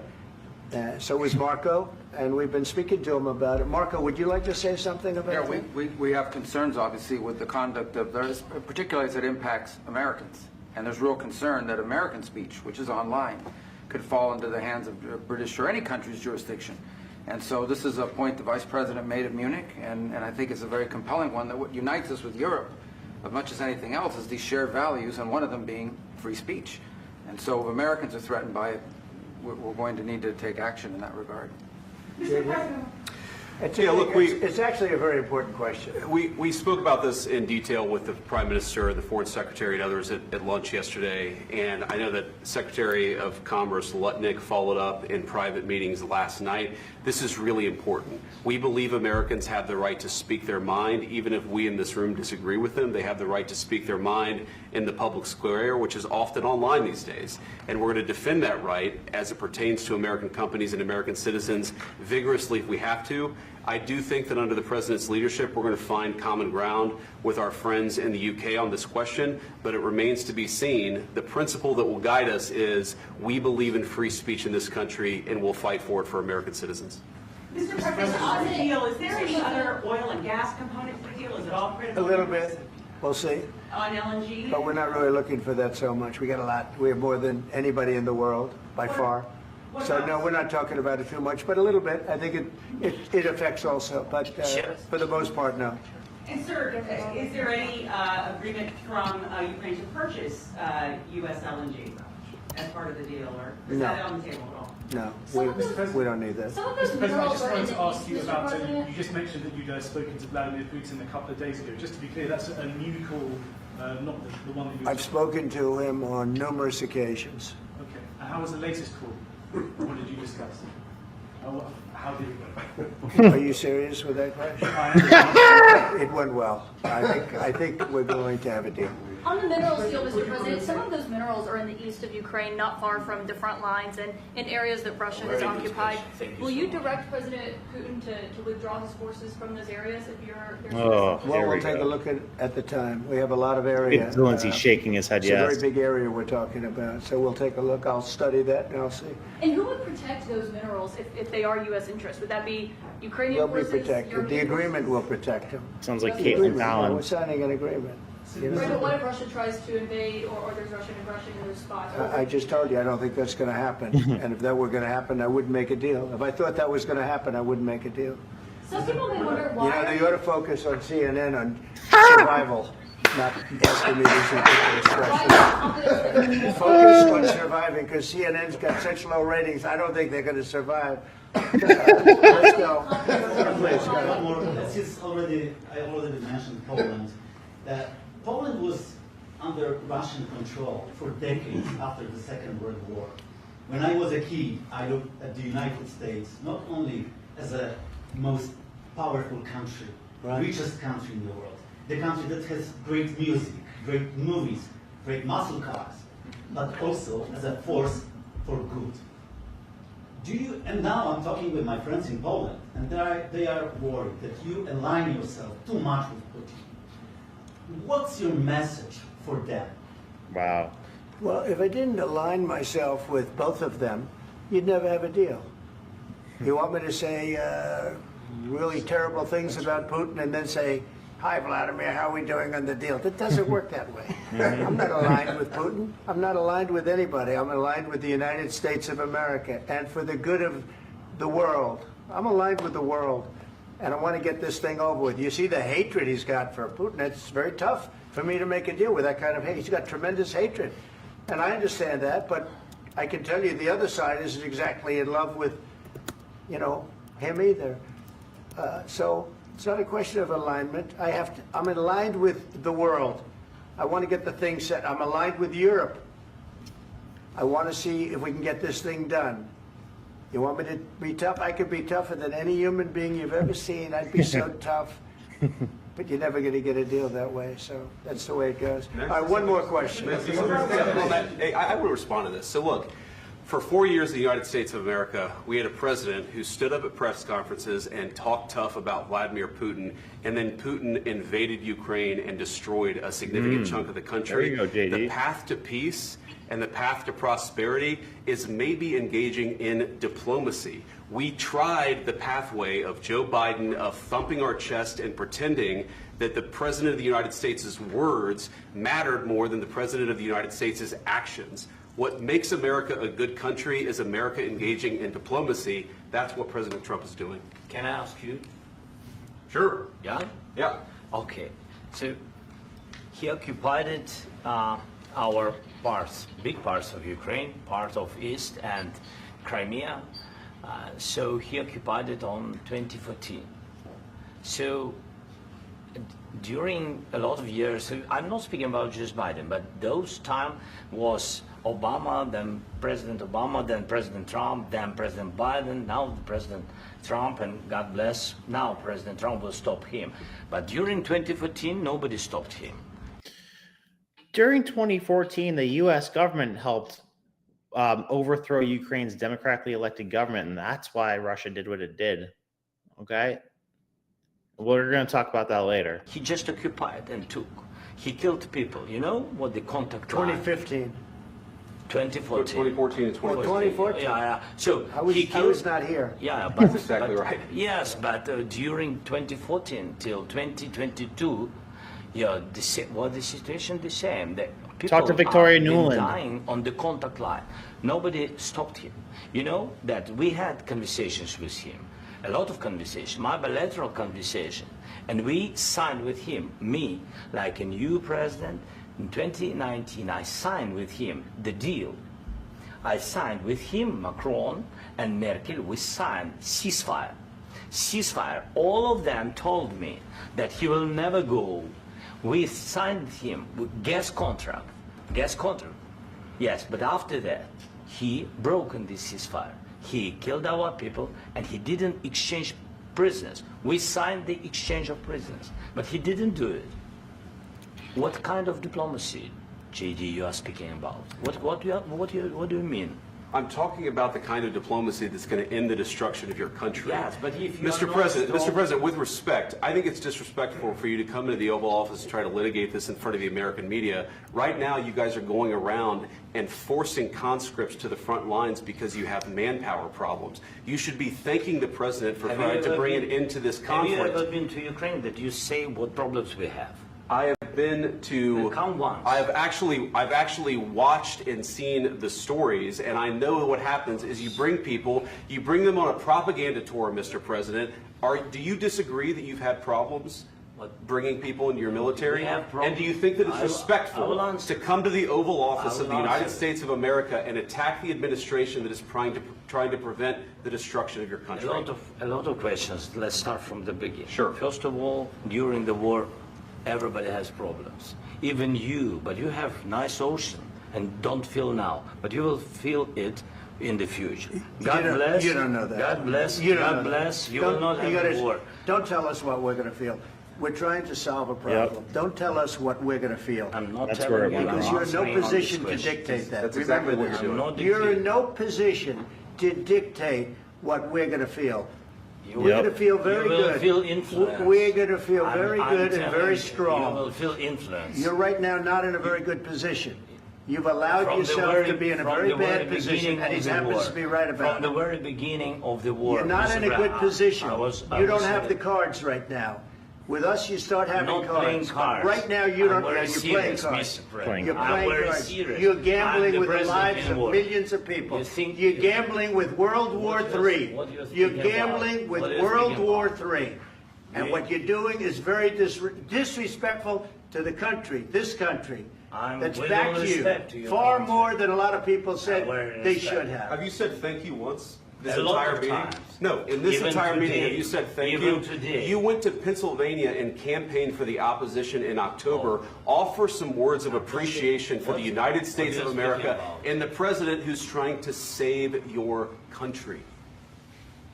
So was Marco. And we've been speaking to him about it. Marco, would you like to say something about that? Yeah, we have concerns, obviously, with the conduct of theirs, particularly as it impacts Americans. And there's real concern that American speech, which is online, could fall into the hands of British or any country's jurisdiction. And so this is a point the Vice President made at Munich, and I think it's a very compelling one, that what unites us with Europe, as much as anything else, is these shared values, and one of them being free speech. And so if Americans are threatened by it, we're going to need to take action in that regard. Mr. President. It's actually a very important question. We spoke about this in detail with the Prime Minister, the Foreign Secretary, and others at lunch yesterday. And I know that Secretary of Commerce Lutnick followed up in private meetings last night. This is really important. We believe Americans have the right to speak their mind, even if we in this room disagree with them. They have the right to speak their mind in the public square, which is often online these days. And we're going to defend that right as it pertains to American companies and American citizens vigorously if we have to. I do think that under the President's leadership, we're going to find common ground with our friends in the UK on this question, but it remains to be seen. The principle that will guide us is we believe in free speech in this country and we'll fight for it for American citizens. Mr. President, on the deal, is there any other oil and gas component to the deal? Is it all critical? A little bit. We'll see. On LNG? But we're not really looking for that so much. We got a lot. We have more than anybody in the world, by far. So no, we're not talking about it too much, but a little bit. I think it affects also, but for the most part, no. And sir, is there any agreement from Ukraine to purchase U.S. LNG as part of the deal, or is that on the table at all? No, we don't need that. Mr. President, I just wanted to ask you about, you just mentioned that you'd spoken to Vladimir Putin a couple of days ago. Just to be clear, that's a new call, not the one that you... I've spoken to him on numerous occasions. Okay, and how was the latest call? What did you discuss? How did it go? Are you serious with that question? It went well. I think we're going to have a deal. On the minerals deal, Mr. President, some of those minerals are in the east of Ukraine, not far from the front lines and in areas that Russia has occupied. Will you direct President Putin to withdraw his forces from those areas if you're... Well, we'll take a look at the time. We have a lot of area. Zelensky's shaking his head, yes. It's a very big area we're talking about, so we'll take a look. I'll study that and I'll see. And who would protect those minerals if they are U.S. interests? Would that be Ukrainian forces? They'll be protected. European The agreement will protect them. Sounds like Caitlin Fallon. We're signing an agreement. Right, but what if Russia tries to invade or there's Russian aggression in those spots? I just told you I don't think that's going to happen. And if that were going to happen, I wouldn't make a deal. If I thought that was going to happen, I wouldn't make a deal. Some people may wonder why... You know, you ought to focus on CNN on survival, not asking me these ridiculous questions. Focus on surviving, because CNN's got such low ratings, I don't think they're going to survive. Let's go. Please, go. Since I already mentioned Poland. Poland was under Russian control for decades after the Second World War. When I was a kid, I looked at the United States not only as a most powerful country, richest country in the world, the country that has great music, great movies, great muscle cars, but also as a force for good. And now I'm talking with my friends in Poland, and they are worried that you align yourself too much with Putin. What's your message for them? Wow. Well, if I didn't align myself with both of them, you'd never have a deal. You want me to say really terrible things about Putin and then say, "Hi, Vladimir, how are we doing on the deal?" That doesn't work that way. I'm not aligned with Putin. I'm not aligned with anybody. I'm aligned with the United States of America and for the good of the world. I'm aligned with the world. And I want to get this thing over with. You see the hatred he's got for Putin. It's very tough for me to make a deal with that kind of hate. He's got tremendous hatred. And I understand that, but I can tell you the other side isn't exactly in love with, him either. So it's not a question of alignment. I'm aligned with the world. I want to get the thing set. I'm aligned with Europe. I want to see if we can get this thing done. You want me to be tough? I could be tougher than any human being you've ever seen. I'd be so tough. But you're never going to get a deal that way, so that's the way it goes. All right, one more question. I will respond to this. So look, for 4 years in the United States of America, we had a president who stood up at press conferences and talked tough about Vladimir Putin, and then Putin invaded Ukraine and destroyed a significant chunk of the country. There you go, JD. The path to peace and the path to prosperity is maybe engaging in diplomacy. We tried the pathway of Joe Biden of thumping our chest and pretending that the President of the United States' words mattered more than the President of the United States' actions. What makes America a good country is America engaging in diplomacy. That's what President Trump is doing. Can I ask you? Sure. Yeah? Yeah. Okay. So he occupied our parts, big parts of Ukraine, part of East and Crimea. So he occupied it on 2014. So during a lot of years, so I'm not speaking about just Biden, but those time was Obama, then President Obama, then President Trump, then President Biden, now President Trump, and God bless, now President Trump will stop him. But during 2014, nobody stopped him. During 2014, the U.S. government helped overthrow Ukraine's democratically elected government, and that's why Russia did what it did. Okay? We're going to talk about that later. He just occupied and took. He killed people. You know what the contact line? 2015. 2014 2014. and 2014. 2014. Yeah. So I was not here. Yeah, but That's exactly right. Yes, but during 2014 till 2022, yeah, the situation the same. The people Talk to Victoria are Nuland. dying on the contact line. Nobody stopped him. You know that we had conversations with him, a lot of conversations, my bilateral conversation, and we signed with him, me, like a new president. In 2019, I signed with him the deal. I signed with him, Macron and Merkel, we signed ceasefire. Ceasefire. All of them told me that he will never go. We signed him with gas contract. Gas contract. Yes, but after that, he broken this ceasefire. He killed our people and he didn't exchange prisoners. We signed the exchange of prisoners, but he didn't do it. What kind of diplomacy, JD, you are speaking about? What do you mean? I'm talking about the kind of diplomacy that's going to end the destruction of your country. Yes, but if you Mr. President, with respect, I think it's disrespectful for you to come into the Oval Office and try to litigate this in front of the American media. Right now, you guys are going around and forcing conscripts to the front lines because you have manpower problems. You should be thanking the President for trying to bring an end to this conflict. Have you ever been to Ukraine that you say what problems we have? I have been to. Count once. I've actually watched and seen the stories, and I know what happens is you bring them on a propaganda tour, Mr. President. Do you disagree that you've had problems bringing people into your military? And do you think that it's respectful to come to the Oval Office of the United States of America and attack the administration that is trying to prevent the destruction of your country? A lot of questions. Let's start from the beginning. Sure. First of all, during the war, everybody has problems. Even you, but you have nice ocean and don't feel now, but you will feel it in the future. God bless. You don't know that. God bless. You don't God know bless. that. You will not have war. Don't tell us what we're going to feel. We're trying to solve a problem. Yep. Don't tell us what we're going to feel. I'm not That's telling where you. Because I'm you're in no answering on position this to question. dictate that. That's exactly what Remember you're this. doing. You're in no position to dictate what we're going to feel. We're Yep. going to feel very You will good. feel influenced. We're going to feel very I'm good and telling very you, strong. You will feel influence. You're right now not in a very good position. You've allowed From the yourself very- to be in a from very the bad very position, beginning and he of the happens war. to be right about From the it. very beginning of the war. You're not Mr. in a good Brown, position. I You was don't have the saying- cards right now. With us, you start having I'm not playing cards. cards. Right now, you don't. I'm very You're playing serious, cards. Mr. President. You're I'm playing very cards. serious. You're I'm gambling the with the president lives in of war. millions of people. You think- You're gambling with World War III. what do you You're think about? gambling with What do you World think War about? III. And what you're doing is very disrespectful to the country, this country. That's with back all to you. respect to your Far country. more than a lot of people said they respect. should have. Have you said thank you once? This A lot entire of meeting? times. No, in this Even entire meeting, today. have you said thank Even you? today. You went to Pennsylvania and campaigned for the opposition in October. Offer some words of appreciation for the United States of America and the president who's trying to save your country.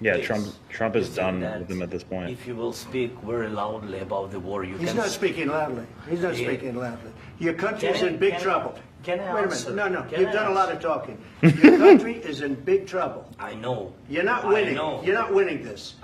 Yeah, Please. Trump is You done think with them at this point. If you will speak very loudly about the war, you He's can. not speaking loudly. He's not Yeah. speaking loudly. Your country is Can I- in big can I- trouble. can I Wait a answer? minute. No, Can you've I done a lot answer? of talking. Your country is in big trouble. I know. You're not I winning. know. You're not winning this.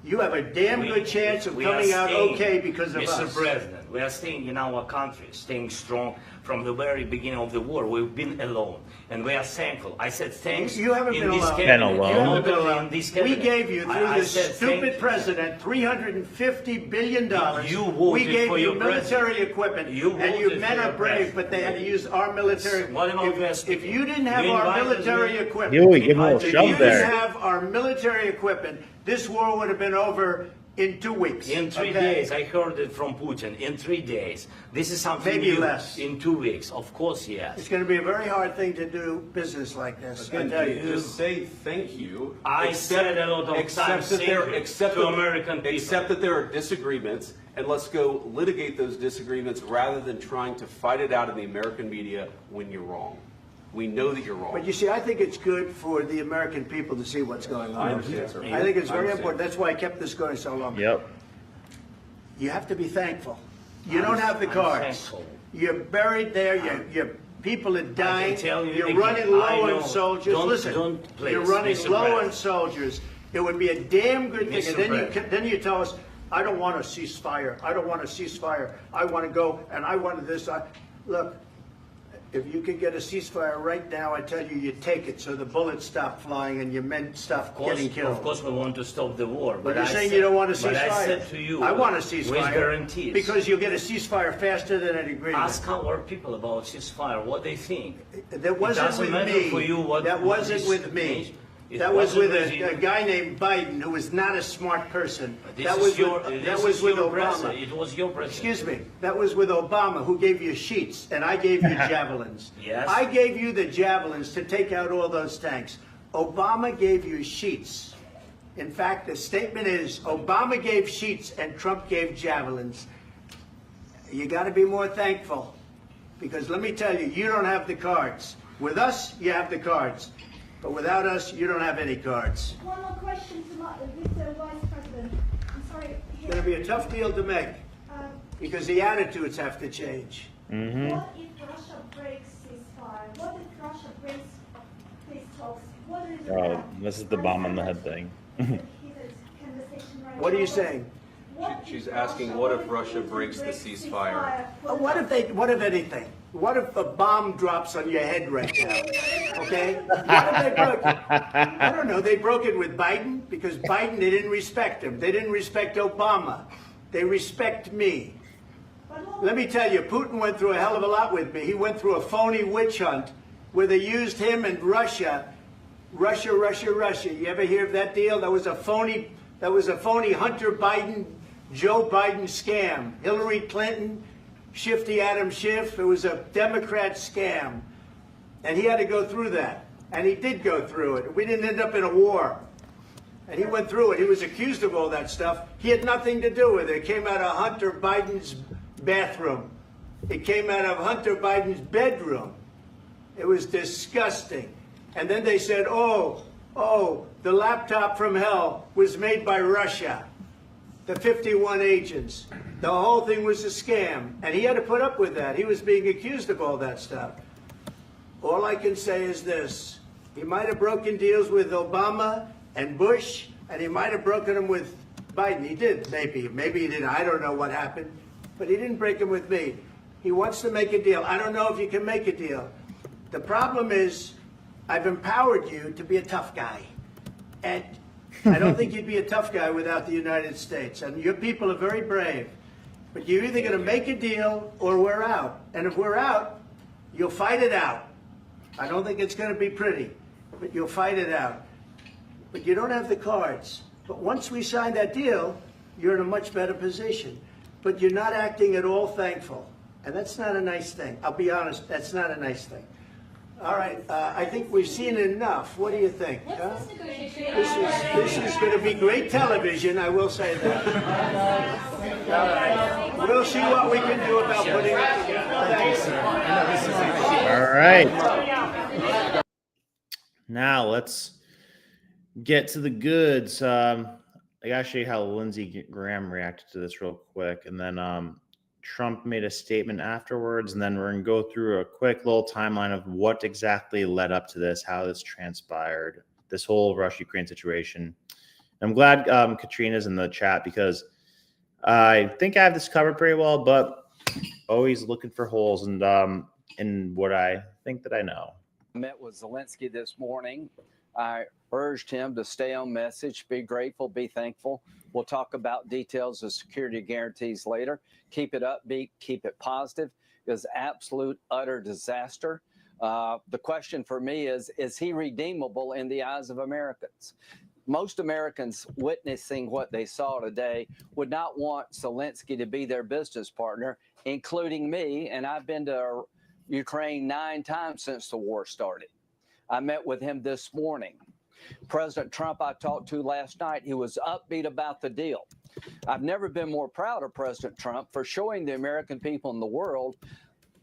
You have a damn good chance of we are coming out staying, okay because of Mr. us. President, we are staying in our country, staying strong from the very beginning of the war. We've been alone, and we are thankful. I said thanks. You haven't in been this alone. cabinet. You haven't been Not only alone. in this We cabinet. gave you, through I this said thank stupid you. president, $350 billion. You voted we gave for you your military president. equipment, You and you voted men for are your brave, president. but they had to use our military. What am I asking? If you didn't have You our invited military me. equipment, You give him a little if shove you there. didn't have our military equipment, this war would have been over in 2 weeks. In 3 okay? days, I heard it from Putin. In 3 days, this is something Maybe new. less. In 2 weeks, of course, yes. It's going to be a very hard thing to do business like this. I And tell you. just say thank you. I said a lot of times thank you to American people. Except that there are disagreements, and let's go litigate those disagreements rather than trying to fight it out in the American media when you're wrong. We know that you're wrong. But you see, I think it's good for the American people to see what's going on. I understand, sir. I think it's I very understand. important. That's why I kept this going so long. Yep. You have to be thankful. You don't have the cards. You're buried there. Your people are dying. You're running low on soldiers. Listen, you're running low on soldiers. It would be a damn good thing. And then you tell us, I don't want a ceasefire. I don't want a ceasefire. I want to go and I want this. Look, if you could get a ceasefire right now, I tell you take it so the bullets stop flying and your men stop getting killed. Of course we want to stop the war. But you're saying you don't want a ceasefire. But I said to you, I want a ceasefire. with guarantees. Because you'll get a ceasefire faster than an agreement. Ask our people about ceasefire, what they think. That wasn't with me. For you what that wasn't with me. That was with a guy named Biden who was not a smart person. That was with Obama. It was your president. Excuse me. That was with Obama, who gave you sheets, and I gave you javelins. Yes. I gave you the javelins to take out all those tanks. Obama gave you sheets. In fact, the statement is Obama gave sheets and Trump gave javelins. You got to be more thankful, because let me tell you, you don't have the cards. With us, you have the cards. But without us, you don't have any cards. One more question to Mr. Vice President. I'm sorry. It's going to be a tough deal to make because the attitudes have to change. Mm-hmm. What if Russia breaks ceasefire? What if Russia breaks peace talks? What is Oh, this is the bomb on the head thing. What are you saying? She's asking, what if Russia breaks the ceasefire? What if anything? What if a bomb drops on your head right now? Okay? What if they broke it? I don't know. They broke it with Biden because Biden, they didn't respect him. They didn't respect Obama. They respect me. Let me tell you, Putin went through a hell of a lot with me. He went through a phony witch hunt where they used him and Russia. Russia. You ever hear of that deal? That was a phony Hunter Biden, Joe Biden scam. Hillary Clinton, Shifty Adam Schiff. It was a Democrat scam. And he had to go through that. And he did go through it. We didn't end up in a war. And he went through it. He was accused of all that stuff. He had nothing to do with it. It came out of Hunter Biden's bathroom. It came out of Hunter Biden's bedroom. It was disgusting. And then they said, oh, the laptop from hell was made by Russia. The 51 agents. The whole thing was a scam. And he had to put up with that. He was being accused of all that stuff. All I can say is this. He might have broken deals with Obama and Bush, and he might have broken them with Biden. He did, maybe. Maybe he didn't. I don't know what happened. But he didn't break them with me. He wants to make a deal. I don't know if you can make a deal. The problem is, I've empowered you to be a tough guy. And I don't think you'd be a tough guy without the United States. And your people are very brave. But you're either going to make a deal or we're out. And if we're out, you'll fight it out. I don't think it's going to be pretty, but you'll fight it out. But you don't have the cards. But once we sign that deal, you're in a much better position. But you're not acting at all thankful. And that's not a nice thing. I'll be honest, that's not a nice thing. All right, I think we've seen enough. What do you think? Huh? This is going to be great television, I will say that. All right. We'll see what we can do about putting it together. Thanks, sir. All right. Now let's get to the goods. I gotta show you how Lindsey Graham reacted to this real quick, and then Trump made a statement afterwards, and then we're going to go through a quick little timeline of what exactly led up to this, how this transpired, this whole Russia-Ukraine situation. I'm glad Katrina's in the chat because I think I have this covered pretty well, but always looking for holes in what I think that I know. I met with Zelensky this morning. I urged him to stay on message, be grateful, be thankful. We'll talk about details of security guarantees later. Keep it upbeat, keep it positive. It was absolute, utter disaster. The question for me is he redeemable in the eyes of Americans? Most Americans witnessing what they saw today would not want Zelensky to be their business partner, including me, and I've been to Ukraine 9 times since the war started. I met with him this morning. President Trump I talked to last night, he was upbeat about the deal. I've never been more proud of President Trump for showing the American people in the world,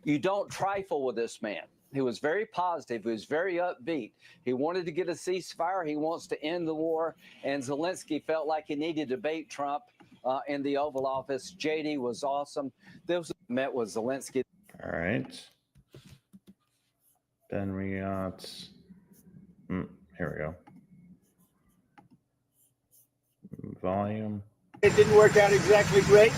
you don't trifle with this man. He was very positive. He was very upbeat. He wanted to get a ceasefire. He wants to end the war. And Zelensky felt like he needed to bait Trump in the Oval Office. JD was awesome. This met with Zelensky. All right. Then we got, here we go. Volume. It didn't work out exactly great.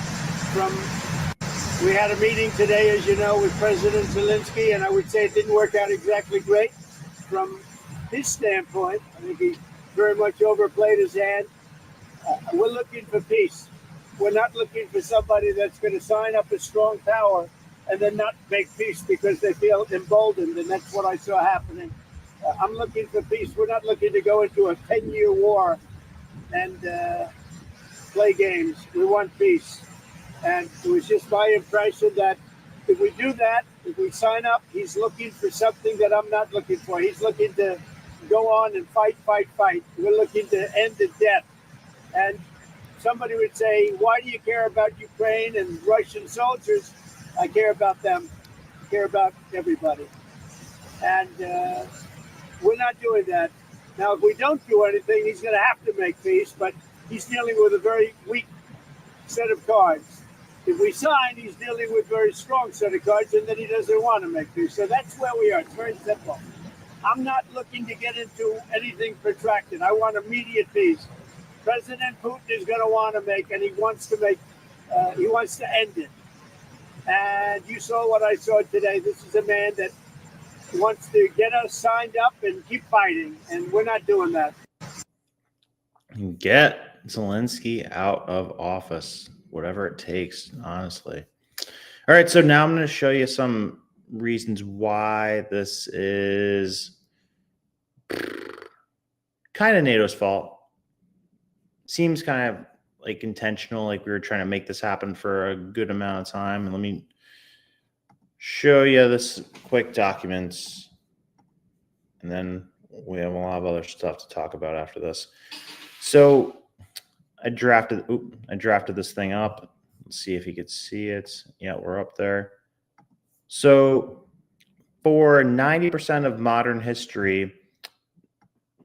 We had a meeting today, as you know, with President Zelensky, and I would say it didn't work out exactly great from his standpoint. I think he very much overplayed his hand. We're looking for peace. We're not looking for somebody that's going to sign up a strong power and then not make peace because they feel emboldened, and that's what I saw happening. I'm looking for peace. We're not looking to go into a 10-year war and play games. We want peace. And it was just my impression that if we do that, if we sign up, he's looking for something that I'm not looking for. He's looking to go on and fight. We're looking to end the death. And somebody would say, why do you care about Ukraine and Russian soldiers? I care about them. I care about everybody. And we're not doing that. Now, if we don't do anything, he's going to have to make peace, but he's dealing with a very weak set of cards. If we sign, he's dealing with a very strong set of cards, and then he doesn't want to make peace. So that's where we are. It's very simple. I'm not looking to get into anything protracted. I want immediate peace. President Putin is going to want to make, and he wants to end it. And you saw what I saw today. This is a man that wants to get us signed up and keep fighting, and we're not doing that. Get Zelensky out of office, whatever it takes, honestly. All right, so now I'm going to show you some reasons why this is kind of NATO's fault. Seems kind of like intentional, like we were trying to make this happen for a good amount of time. And let me show you this quick documents, and then we have a lot of other stuff to talk about after this. So I drafted this thing up. Let's see if you could see it. Yeah, we're up there. So for 90% of modern history,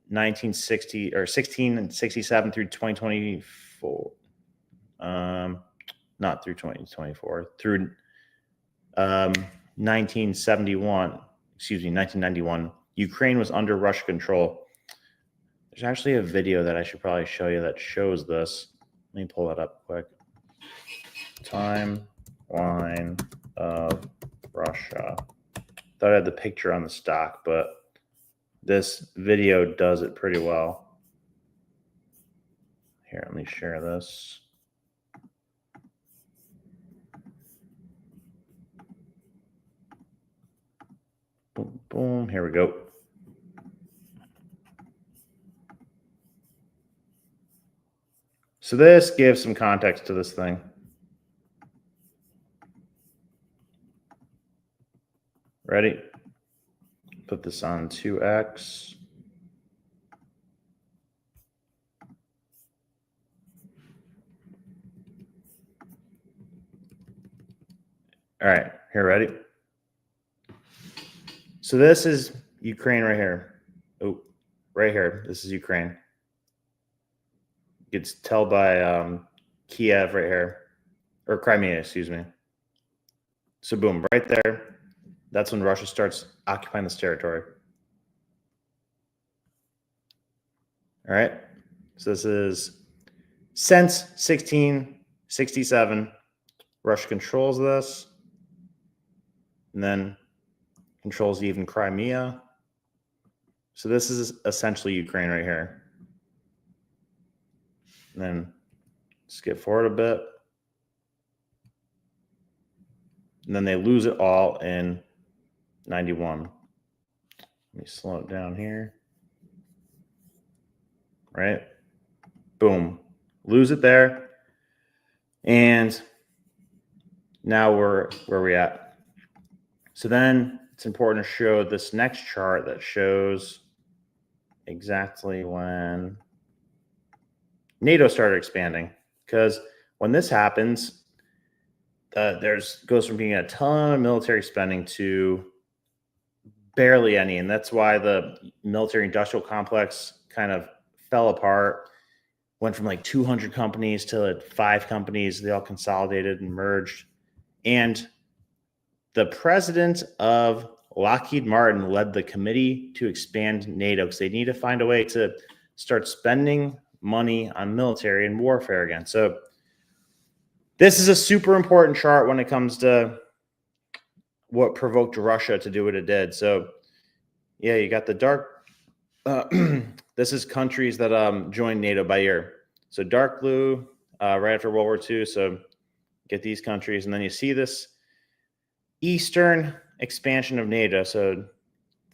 1960 or 1667 through 2024, not through 2024, through 1991, Ukraine was under Russian control. There's actually a video that I should probably show you that shows this. Let me pull that up quick. Timeline of Russia. Thought I had the picture on the stock, but this video does it pretty well. Here, let me share this. Boom, boom. Here we go. So this gives some context to this thing. Ready? Put this on 2x. All right, here, ready? So this is Ukraine right here. Oh, right here. This is Ukraine. You can tell by Kiev right here, or Crimea, excuse me. So boom, right there. That's when Russia starts occupying this territory. All right. So this is since 1667, Russia controls this, and then controls even Crimea. So this is essentially Ukraine right here. And then skip forward a bit. And then they lose it all in 91. Let me slow it down here. Right? Boom. Lose it there. And now we're where we're at. So then it's important to show this next chart that shows exactly when NATO started expanding. Because when this happens, goes from being a ton of military spending to barely any. And that's why the military industrial complex kind of fell apart. went from like 200 companies to like 5 companies. They all consolidated and merged. And the president of Lockheed Martin led the committee to expand NATO because they need to find a way to start spending money on military and warfare again. So this is a super important chart when it comes to what provoked Russia to do what it did. So yeah, you got the dark, this is countries that joined NATO by year. So dark blue, right after World War II. So get these countries, and then you see this Eastern expansion of NATO. So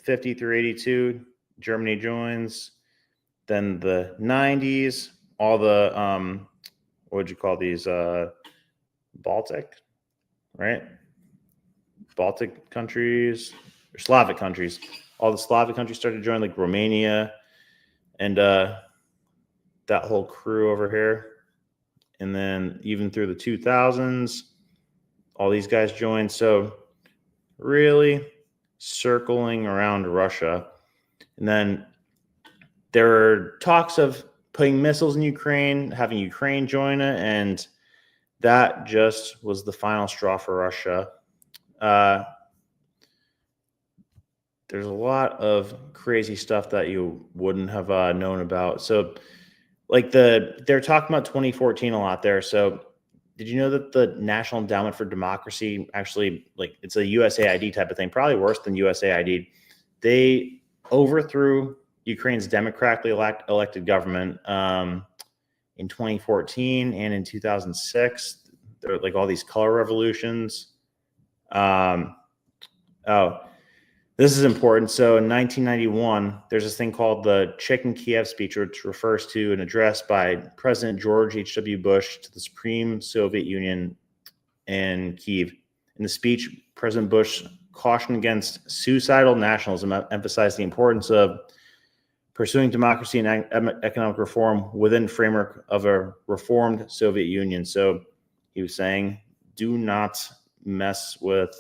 50 through 82, Germany joins. Then the 90s, all the, what would you call these? Baltic, right? Baltic countries, or Slavic countries. All the Slavic countries started to join, like Romania and that whole crew over here. And then even through the 2000s, all these guys joined. So really circling around Russia. And then there are talks of putting missiles in Ukraine, having Ukraine join it, and that just was the final straw for Russia. There's a lot of crazy stuff that you wouldn't have known about. So, like they're talking about 2014 a lot there. So, did you know that the National Endowment for Democracy actually, like, it's a USAID type of thing, probably worse than USAID. They overthrew Ukraine's democratically elected government in 2014 and in 2006. There were like all these color revolutions. This is important. So in 1991, there's this thing called the Chicken Kiev speech, which refers to an address by President George H.W. Bush to the Supreme Soviet Union in Kiev. In the speech, President Bush cautioned against suicidal nationalism, emphasized the importance of pursuing democracy and economic reform within the framework of a reformed Soviet Union. So he was saying, do not mess with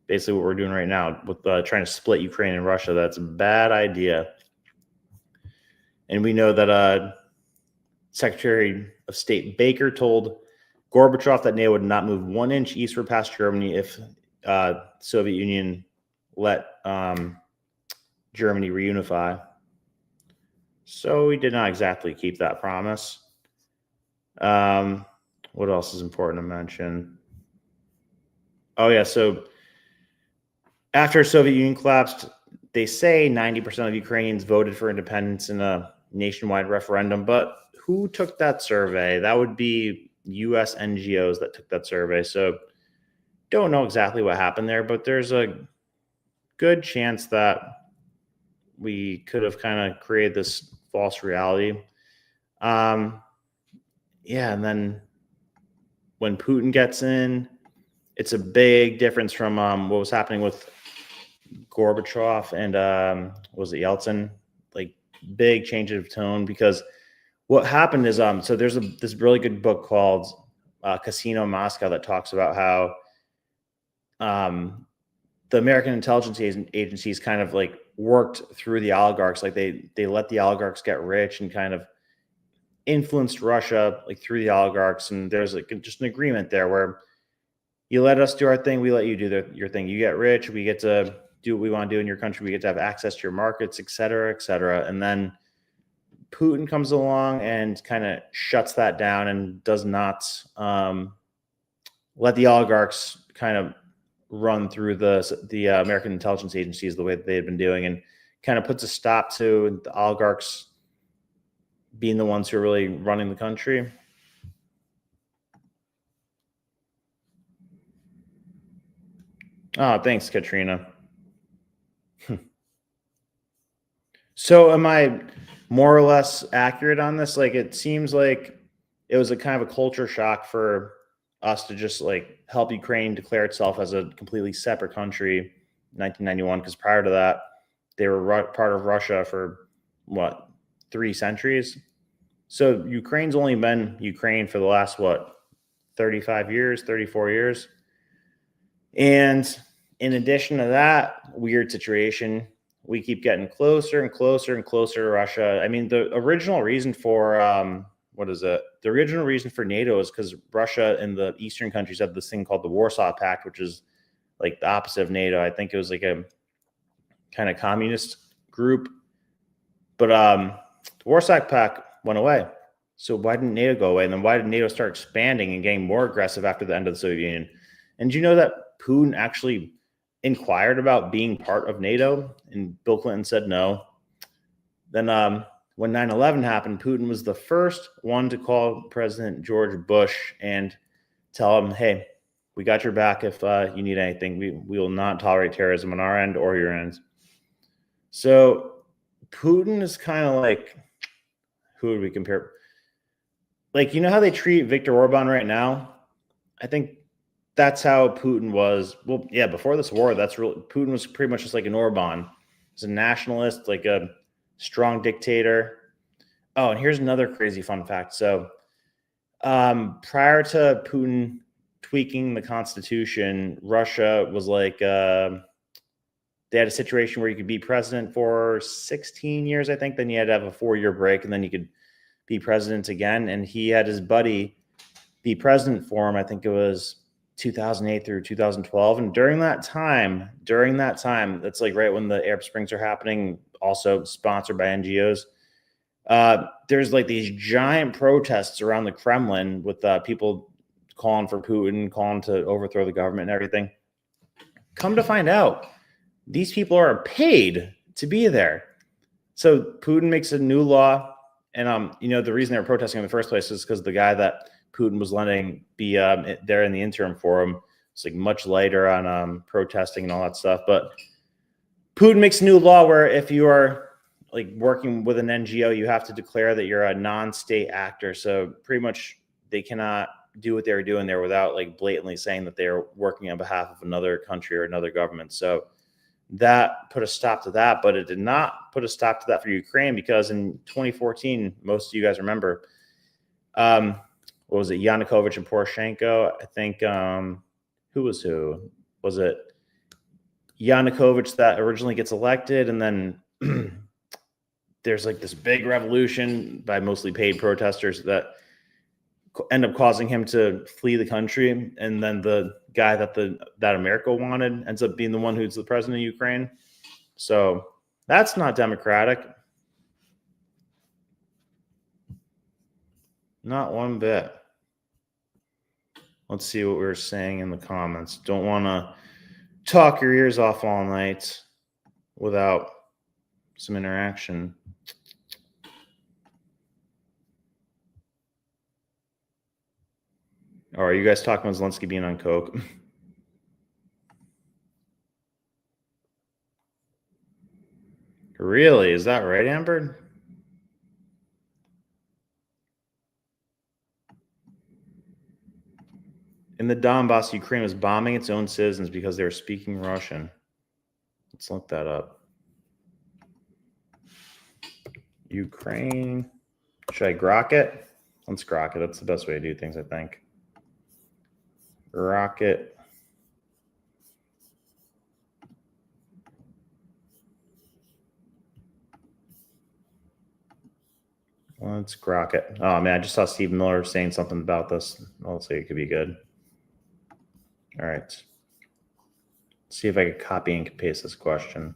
basically what we're doing right now with trying to split Ukraine and Russia. That's a bad idea. And we know that Secretary of State Baker told Gorbachev that NATO would not move 1 inch eastward past Germany if Soviet Union let Germany reunify. So we did not exactly keep that promise. What else is important to mention? Oh yeah, so after Soviet Union collapsed, they say 90% of Ukrainians voted for independence in a nationwide referendum, but who took that survey? That would be US NGOs that took that survey. So don't know exactly what happened there, but there's a good chance that we could have kind of created this false reality. Yeah, and then when Putin gets in, it's a big difference from what was happening with Gorbachev and was it Yeltsin? Like big change of tone, because what happened is so there's this really good book called Casino Moscow that talks about how the American intelligence agencies kind of like worked through the oligarchs, like they let the oligarchs get rich and kind of influenced Russia like through the oligarchs, and there's like just an agreement there where you let us do our thing, we let you do your thing. You get rich, we get to do what we want to do in your country, we get to have access to your markets, et cetera, et cetera. And then Putin comes along and kind of shuts that down and does not let the oligarchs kind of run through the American intelligence agencies the way that they had been doing, and kind of puts a stop to the oligarchs being the ones who are really running the country. Oh, thanks, Katrina. So am I more or less accurate on this? Like, it seems like it was a kind of a culture shock for us to just like help Ukraine declare itself as a completely separate country in 1991, because prior to that, they were part of Russia for what, 3 centuries? So Ukraine's only been Ukraine for the last, what, 35 years, 34 years. And in addition to that weird situation, we keep getting closer and closer and closer to Russia. I mean, the original reason for what is it? The original reason for NATO is because Russia and the Eastern countries have this thing called the Warsaw Pact, which is like the opposite of NATO. I think it was like a kind of communist group, but the Warsaw Pact went away. So why didn't NATO go away? And then why did NATO start expanding and getting more aggressive after the end of the Soviet Union? And do you know that Putin actually inquired about being part of NATO, and Bill Clinton said no? Then when 9/11 happened, Putin was the first one to call President George Bush and tell him, hey, we got your back if you need anything. We will not tolerate terrorism on our end or your end. So Putin is kind of like, who would we compare? Like, you know how they treat Viktor Orban right now? I think that's how Putin was. Well, yeah, before this war, Putin was pretty much just like an Orban. He's a nationalist, like a strong dictator. Oh, and here's another crazy fun fact. So prior to Putin tweaking the constitution, Russia was like, they had a situation where you could be president for 16 years, I think. Then you had to have a 4-year break, and then you could be president again. And he had his buddy be president for him. I think it was 2008 through 2012. And during that time, that's like right when the Arab Springs are happening, also sponsored by NGOs. There's like these giant protests around the Kremlin with people calling for Putin, calling to overthrow the government and everything. Come to find out, these people are paid to be there. So Putin makes a new law. And, the reason they were protesting in the first place is because the guy that Putin was letting be there in the interim for him was like much lighter on protesting and all that stuff. But Putin makes a new law where if you are like working with an NGO, you have to declare that you're a non-state actor. So pretty much they cannot do what they were doing there without like blatantly saying that they are working on behalf of another country or another government. So that put a stop to that, but it did not put a stop to that for Ukraine, because in 2014, most of you guys remember, what was it, Yanukovych and Poroshenko? I think, who? Was it Yanukovych that originally gets elected, and then there's like this big revolution by mostly paid protesters that end up causing him to flee the country, and then the guy that America wanted ends up being the one who's the president of Ukraine. So that's not democratic. Not one bit. Let's see what we were saying in the comments. Don't want to talk your ears off all night without some interaction. Or are you guys talking about Zelensky being on coke? Really? Is that right, Amber? In the Donbass, Ukraine was bombing its own citizens because they were speaking Russian. Let's look that up. Ukraine. Should I grok it? Let's grok it. That's the best way to do things, I think. Rocket. Let's grok it. Oh man, I just saw Steve Miller saying something about this. I'll say it could be good. All right. Let's see if I can copy and paste this question.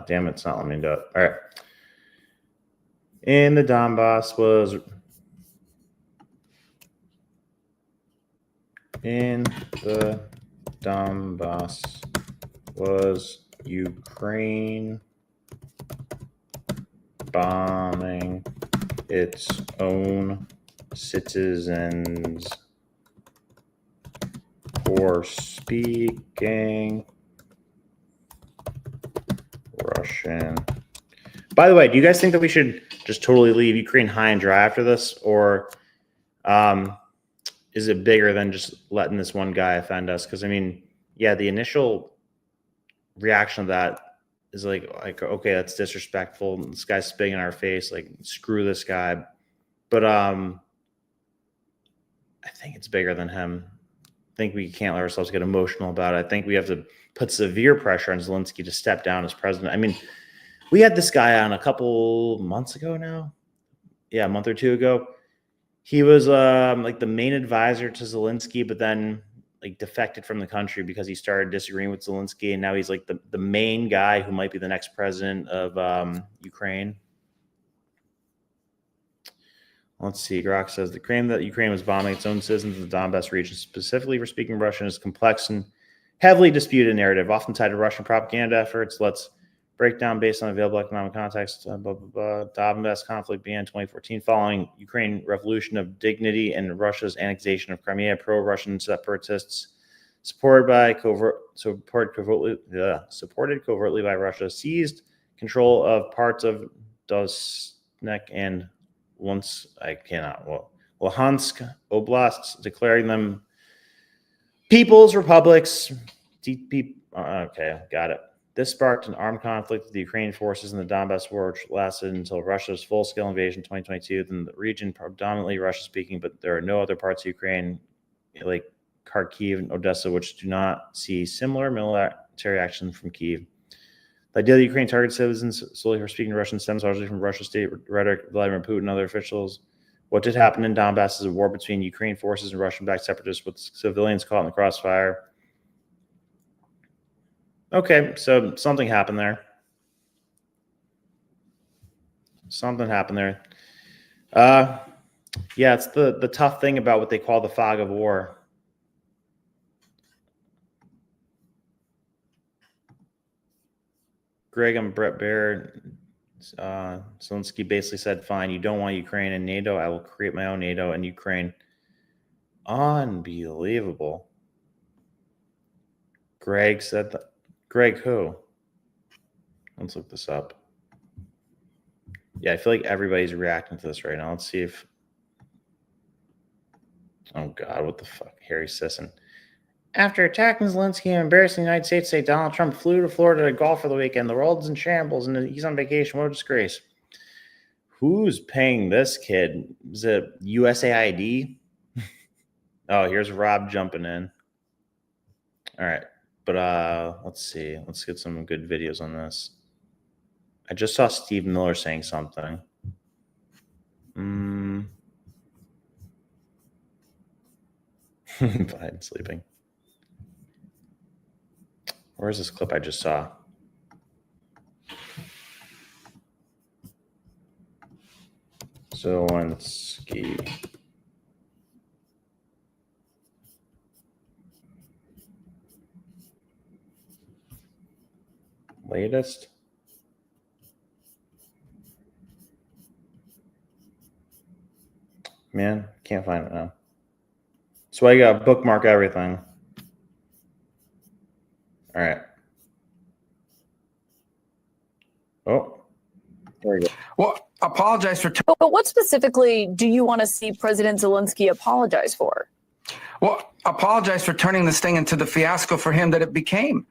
Damn it, it's not letting me do it. All right. In the Donbass was Ukraine bombing its own citizens for speaking Russian. By the way, do you guys think that we should just totally leave Ukraine high and dry after this? Or is it bigger than just letting this one guy offend us? Because, I mean, yeah, the initial reaction of that is like, okay, that's disrespectful. This guy's spitting in our face. Like, screw this guy. But I think it's bigger than him. I think we can't let ourselves get emotional about it. I think we have to put severe pressure on Zelensky to step down as president. I mean, we had this guy on a couple months ago now. Yeah, a month or two ago. He was like the main advisor to Zelensky, but then like defected from the country because he started disagreeing with Zelensky, and now he's like the main guy who might be the next president of Ukraine. Let's see. Grok says the claim that Ukraine was bombing its own citizens in the Donbass region, specifically for speaking Russian, is complex and heavily disputed narrative, often tied to Russian propaganda efforts. Let's break down based on available economic context. Donbass conflict began in 2014 following Ukraine revolution of dignity and Russia's annexation of Crimea. Pro-Russian separatists supported covertly by Russia seized control of parts of Donetsk and Luhansk oblasts, declaring them people's republics. Okay, got it. This sparked an armed conflict with the Ukrainian forces in the Donbass war, which lasted until Russia's full-scale invasion in 2022. Then the region predominantly Russian-speaking, but there are no other parts of Ukraine, like Kharkiv and Odessa, which do not see similar military action from Kyiv. The idea that Ukraine targets citizens solely for speaking Russian stems largely from Russian state rhetoric, Vladimir Putin, and other officials. What did happen in Donbass is a war between Ukraine forces and Russian-backed separatists with civilians caught in the crossfire. Okay, so something happened there. Yeah, it's the tough thing about what they call the fog of war. Greg and Brett Baer, Zelensky basically said, fine, you don't want Ukraine in NATO, I will create my own NATO in Ukraine. Unbelievable. Greg said that. Greg who? Let's look this up. Yeah, I feel like everybody's reacting to this right now. Let's see if... Oh, God, what the fuck? Harry Sisson. After attacking Zelensky and embarrassing the United States, say Donald Trump flew to Florida to golf for the weekend. The world's in shambles and he's on vacation. What a disgrace. Who's paying this kid? Is it USAID? Oh, here's Rob jumping in. All right. But let's see. Let's get some good videos on this. I just saw Steve Miller saying something. Fine, sleeping. Where's this clip I just saw? Zelensky. Latest. Man, can't find it now. So I got bookmark everything. All right. Oh, there we go. Well, apologize for. But what specifically do you want to see President Zelensky apologize for? Well, apologize for turning this thing into the fiasco for him that it became.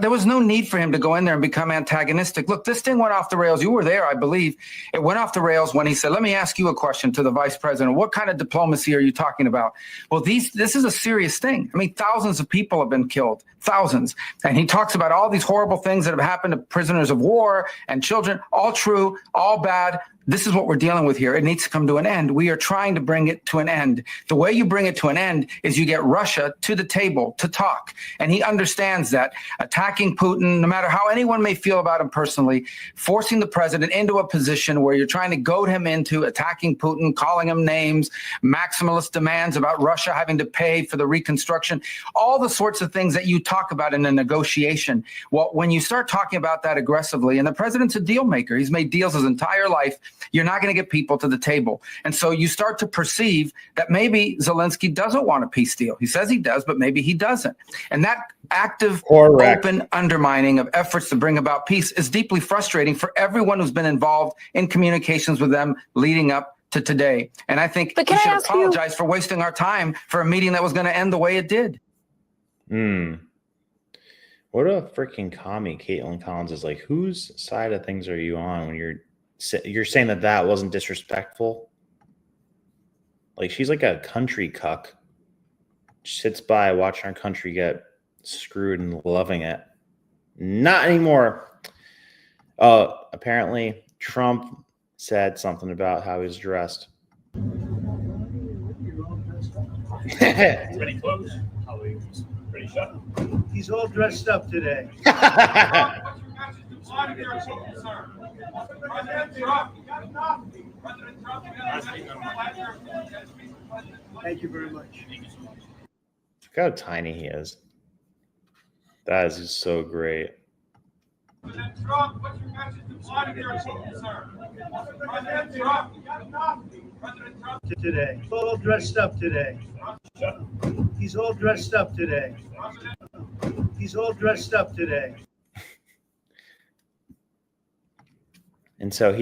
There was no need for him to go in there and become antagonistic. Look, this thing went off the rails. You were there, I believe. It went off the rails when he said, let me ask you a question to the vice president. What kind of diplomacy are you talking about? Well, this is a serious thing. I mean, thousands of people have been killed, thousands. And he talks about all these horrible things that have happened to prisoners of war and children, all true, all bad. This is what we're dealing with here. It needs to come to an end. We are trying to bring it to an end. The way you bring it to an end is you get Russia to the table to talk. And he understands that attacking Putin, no matter how anyone may feel about him personally, forcing the president into a position where you're trying to goad him into attacking Putin, calling him names, maximalist demands about Russia having to pay for the reconstruction, all the sorts of things that you talk about in a negotiation. Well, when you start talking about that aggressively, and the president's a deal maker, he's made deals his entire life, you're not going to get people to the table. And so you start to perceive that maybe Zelensky doesn't want a peace deal. He says he does, but maybe he doesn't. And that active, open undermining of efforts to bring about peace is deeply frustrating for everyone who's been involved in communications with them leading up to today. And I think we should apologize for wasting our time for a meeting that was going to end the way it did. What a freaking commie Caitlin Collins is. Like, whose side of things are you on when you're saying that wasn't disrespectful? Like, she's like a country cuck. She sits by watching our country get screwed and loving it. Not anymore. Apparently Trump said something about how he was dressed. Pretty close. Pretty sharp. He's all dressed up today. Thank you very much. Look how tiny he is. That is just so great. President Trump, what's your message to Vladimir Putin, sir? President Trump, President Trump Today. He's all dressed up today. He's all dressed up today. He's all dressed up today. And so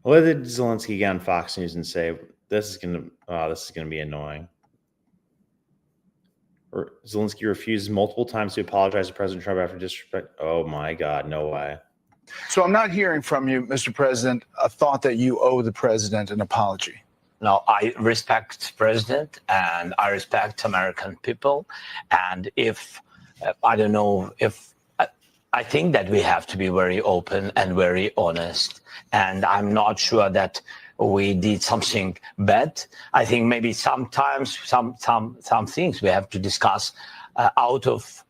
what did Zelensky get on Fox News and say? This is gonna be annoying. Zelensky refused multiple times to apologize to President Trump after disrespect. Oh my God, no way. So I'm not hearing from you, Mr. President, a thought that you owe the president an apology. No, I respect President and I respect American people. And if, I don't know, if I think that we have to be very open and very honest. And I'm not sure that we did something bad. I think maybe sometimes some things we have to discuss out of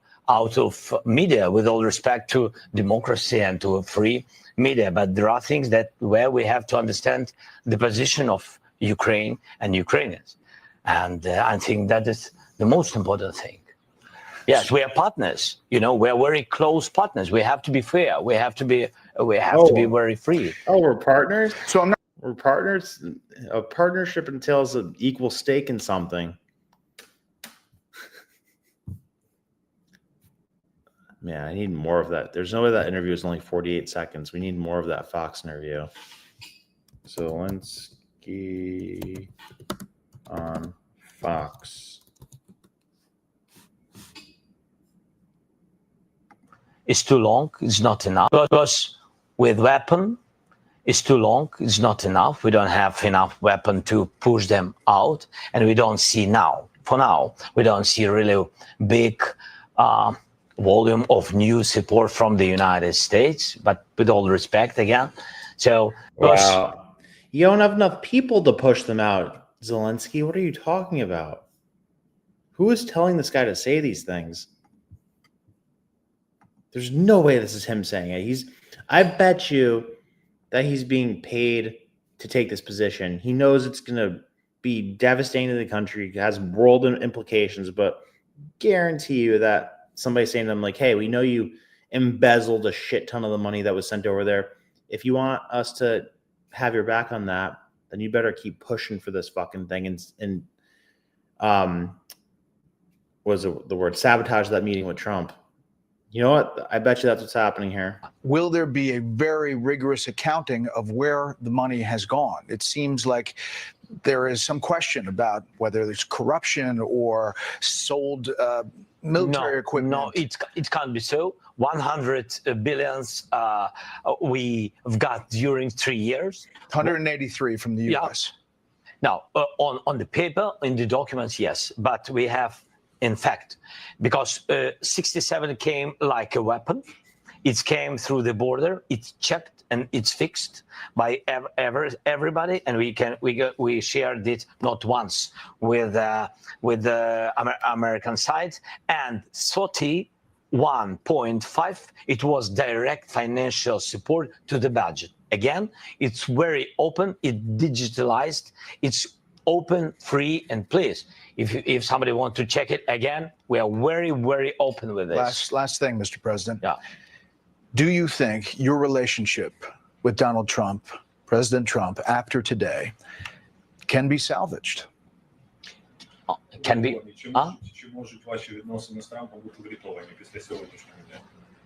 media, with all respect to democracy and to a free media. But there are things where we have to understand the position of Ukraine and Ukrainians. And I think that is the most important thing. Yes, we are partners. You know, we're very close partners. We have to be fair. We have to be very free. Oh, we're partners? So we're partners. A partnership entails an equal stake in something. Man, I need more of that. There's no way that interview is only 48 seconds. We need more of that Fox interview. Zelensky on Fox. It's too long. It's not enough. Because with weapon, it's too long. It's not enough. We don't have enough weapon to push them out. And we don't see now, for now, we don't see really big volume of new support from the United States. But with all respect, again. So, wow. You don't have enough people to push them out, Zelensky. What are you talking about? Who is telling this guy to say these things? There's no way this is him saying it. I bet you that he's being paid to take this position. He knows it's going to be devastating to the country. It has world implications, but guarantee you that somebody's saying to him like, hey, we know you embezzled a shit ton of the money that was sent over there. If you want us to have your back on that, then you better keep pushing for this fucking thing and was the word sabotage that meeting with Trump. You know what? I bet you that's what's happening here. Will there be a very rigorous accounting of where the money has gone? It seems like there is some question about whether there's corruption or sold military equipment. No, it can't be so. 100 billions we've got during 3 years. 183 from the U.S. Now, on the paper, in the documents, yes. But we have, in fact, because 67 came like a weapon. It came through the border. It's checked and it's fixed by everybody, and we shared it not once with the American side. And 31.5, it was direct financial support to the budget. Again, it's very open. It's digitalized. It's open, free, and please, if somebody wants to check it again, we are very, very open with this. Last thing, Mr. President. Yeah. Do you think your relationship with Donald Trump, President Trump, after today, can be salvaged? Can be.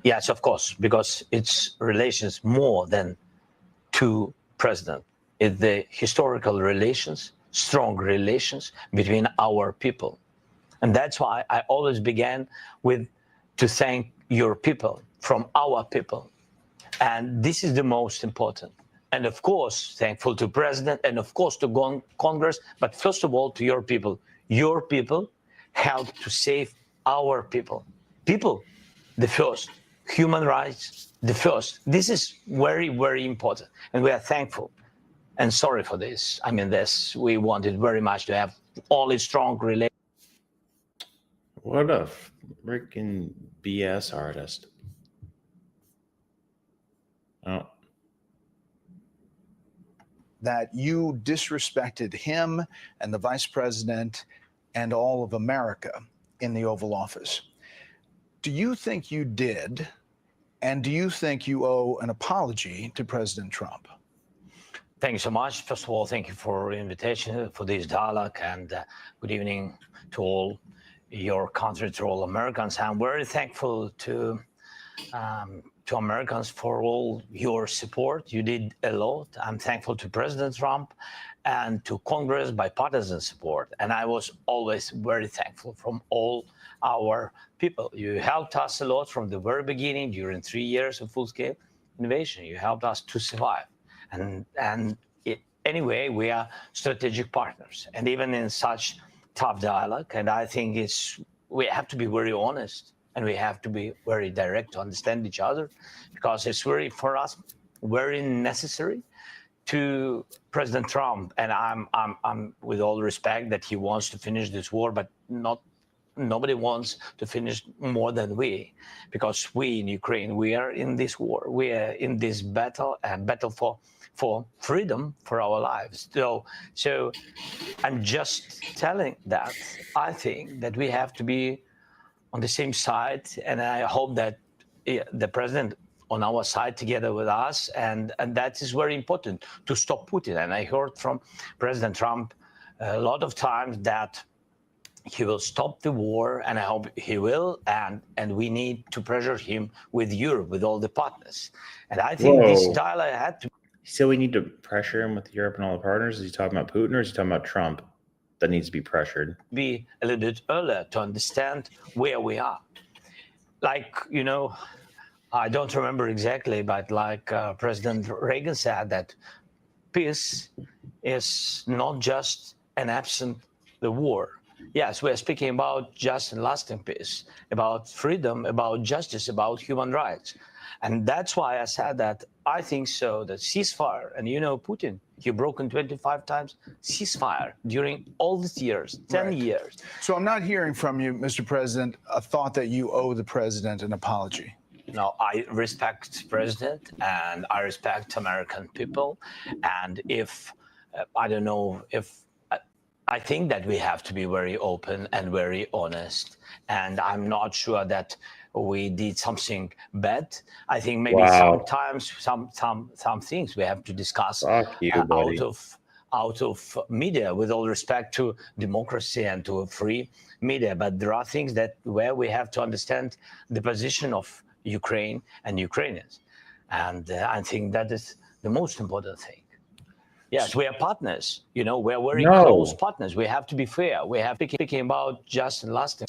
Yes, of course, because it's relations more than two presidents. It's the historical relations, strong relations between our people. And that's why I always began with to thank your people from our people. And this is the most important. and of course, thankful to President and of course to Congress, but first of all to your people. Your people helped to save our people. People, the first. Human rights, the first. This is very, very important, and we are thankful and sorry for this. I mean, we wanted very much to have only strong relations. What a freaking BS artist. Oh. That you disrespected him and the vice president and all of America in the Oval Office. Do you think you did? And do you think you owe an apology to President Trump? Thank you so much. First of all, thank you for the invitation for this dialogue, and good evening to all your country, to all Americans. I'm very thankful to Americans for all your support. You did a lot. I'm thankful to President Trump and to Congress bipartisan support. And I was always very thankful from all our people. You helped us a lot from the very beginning during 3 years of full-scale invasion. You helped us to survive. Anyway, we are strategic partners. And even in such tough dialogue, and I think we have to be very honest and we have to be very direct to understand each other, because it's very, for us, very necessary to President Trump. And I'm with all respect that he wants to finish this war, but nobody wants to finish more than we, because we in Ukraine, we are in this war, we are in this battle, and battle for freedom for our lives. So I'm just telling that I think that we have to be on the same side, and I hope that the president on our side together with us, and that is very important to stop Putin. And I heard from President Trump a lot of times that he will stop the war, and I hope he will, and we need to pressure him with Europe, with all the partners. And I think this dialogue had to. So we need to pressure him with Europe and all the partners? Is he talking about Putin or is he talking about Trump that needs to be pressured? Be a little bit earlier to understand where we are. Like, I don't remember exactly, but like President Reagan said, that peace is not just an absent the war. Yes, we are speaking about just and lasting peace, about freedom, about justice, about human rights. And that's why I said that I think so, that ceasefire, and Putin, he broken 25 times ceasefire during all these years, 10 years. So I'm not hearing from you, Mr. President, a thought that you owe the president an apology. No, I respect President and I respect American people. And I think that we have to be very open and very honest. And I'm not sure that we did something bad. I think maybe sometimes some things we have to discuss out of media, with all respect to democracy and to a free media. But there are things where we have to understand the position of Ukraine and Ukrainians. And I think that is the most important thing. Yes, we are partners. We're very close partners. We have to be fair. We have to be speaking about just and lasting,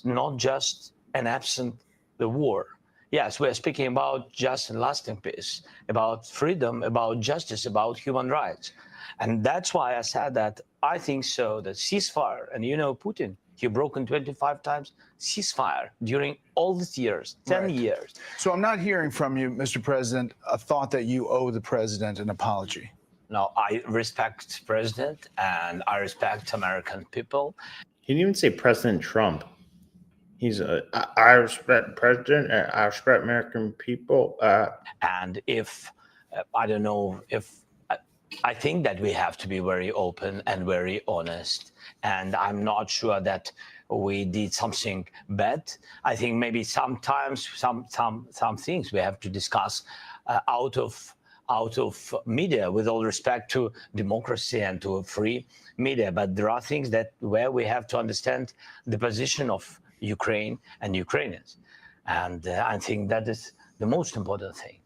not just an absent the war. Yes, we are speaking about just and lasting peace, about freedom, about justice, about human rights. And that's why I said that I think so, that ceasefire, and Putin, he broken 25 times ceasefire during all these years, 10 years. So I'm not hearing from you, Mr. President, a thought that you owe the president an apology. No, I respect President and I respect American people. He didn't even say President Trump. I respect President and I respect American people. And I think that we have to be very open and very honest. And I'm not sure that we did something bad. I think maybe sometimes some things we have to discuss out of media, with all respect to democracy and to a free media. But there are things where we have to understand the position of Ukraine and Ukrainians. And I think that is the most important thing.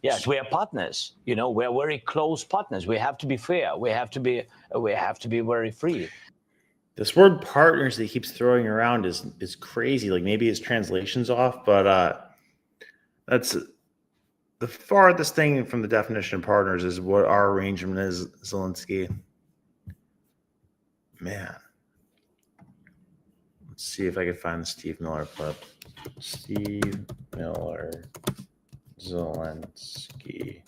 Yes, we are partners. We're very close partners. We have to be fair. We have to be very free. This word partners that he keeps throwing around is crazy. Like maybe his translation's off, but the farthest thing from the definition of partners is what our arrangement is, Zelensky. Man. Let's see if I can find the Steve Miller clip. Steve Miller, Zelensky.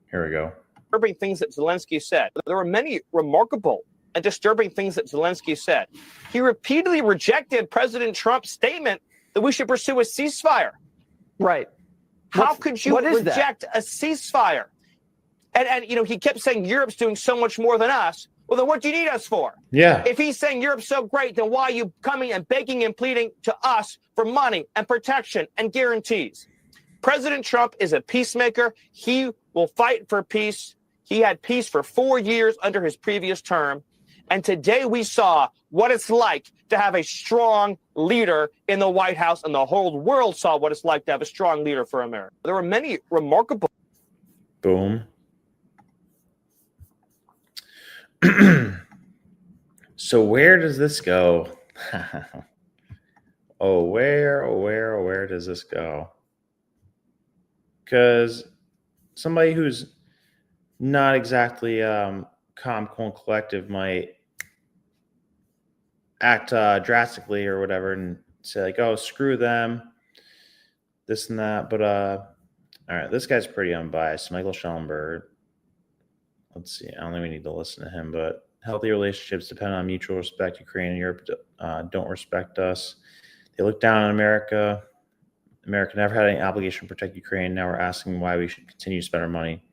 Here we go. Disturbing things that Zelensky said. There were many remarkable and disturbing things that Zelensky said. He repeatedly rejected President Trump's statement that we should pursue a ceasefire. Right. How could you reject a ceasefire? And you know, he kept saying Europe's doing so much more than us. Well, then what do you need us for? Yeah. If he's saying Europe's so great, then why are you coming and begging and pleading to us for money and protection and guarantees? President Trump is a peacemaker. He will fight for peace. He had peace for 4 years under his previous term. And today we saw what it's like to have a strong leader in the White House, and the whole world saw what it's like to have a strong leader for America. There were many remarkable. Boom. So where does this go? Where does this go? Because somebody who's not exactly calm, cool, and collective might act drastically or whatever and say like, oh, screw them, this and that. But all right, this guy's pretty unbiased. Michael Schellenberg. Let's see. I don't think we need to listen to him, but healthy relationships depend on mutual respect. Ukraine and Europe don't respect us. They look down on America. America never had any obligation to protect Ukraine. Now we're asking why we should continue to spend our money.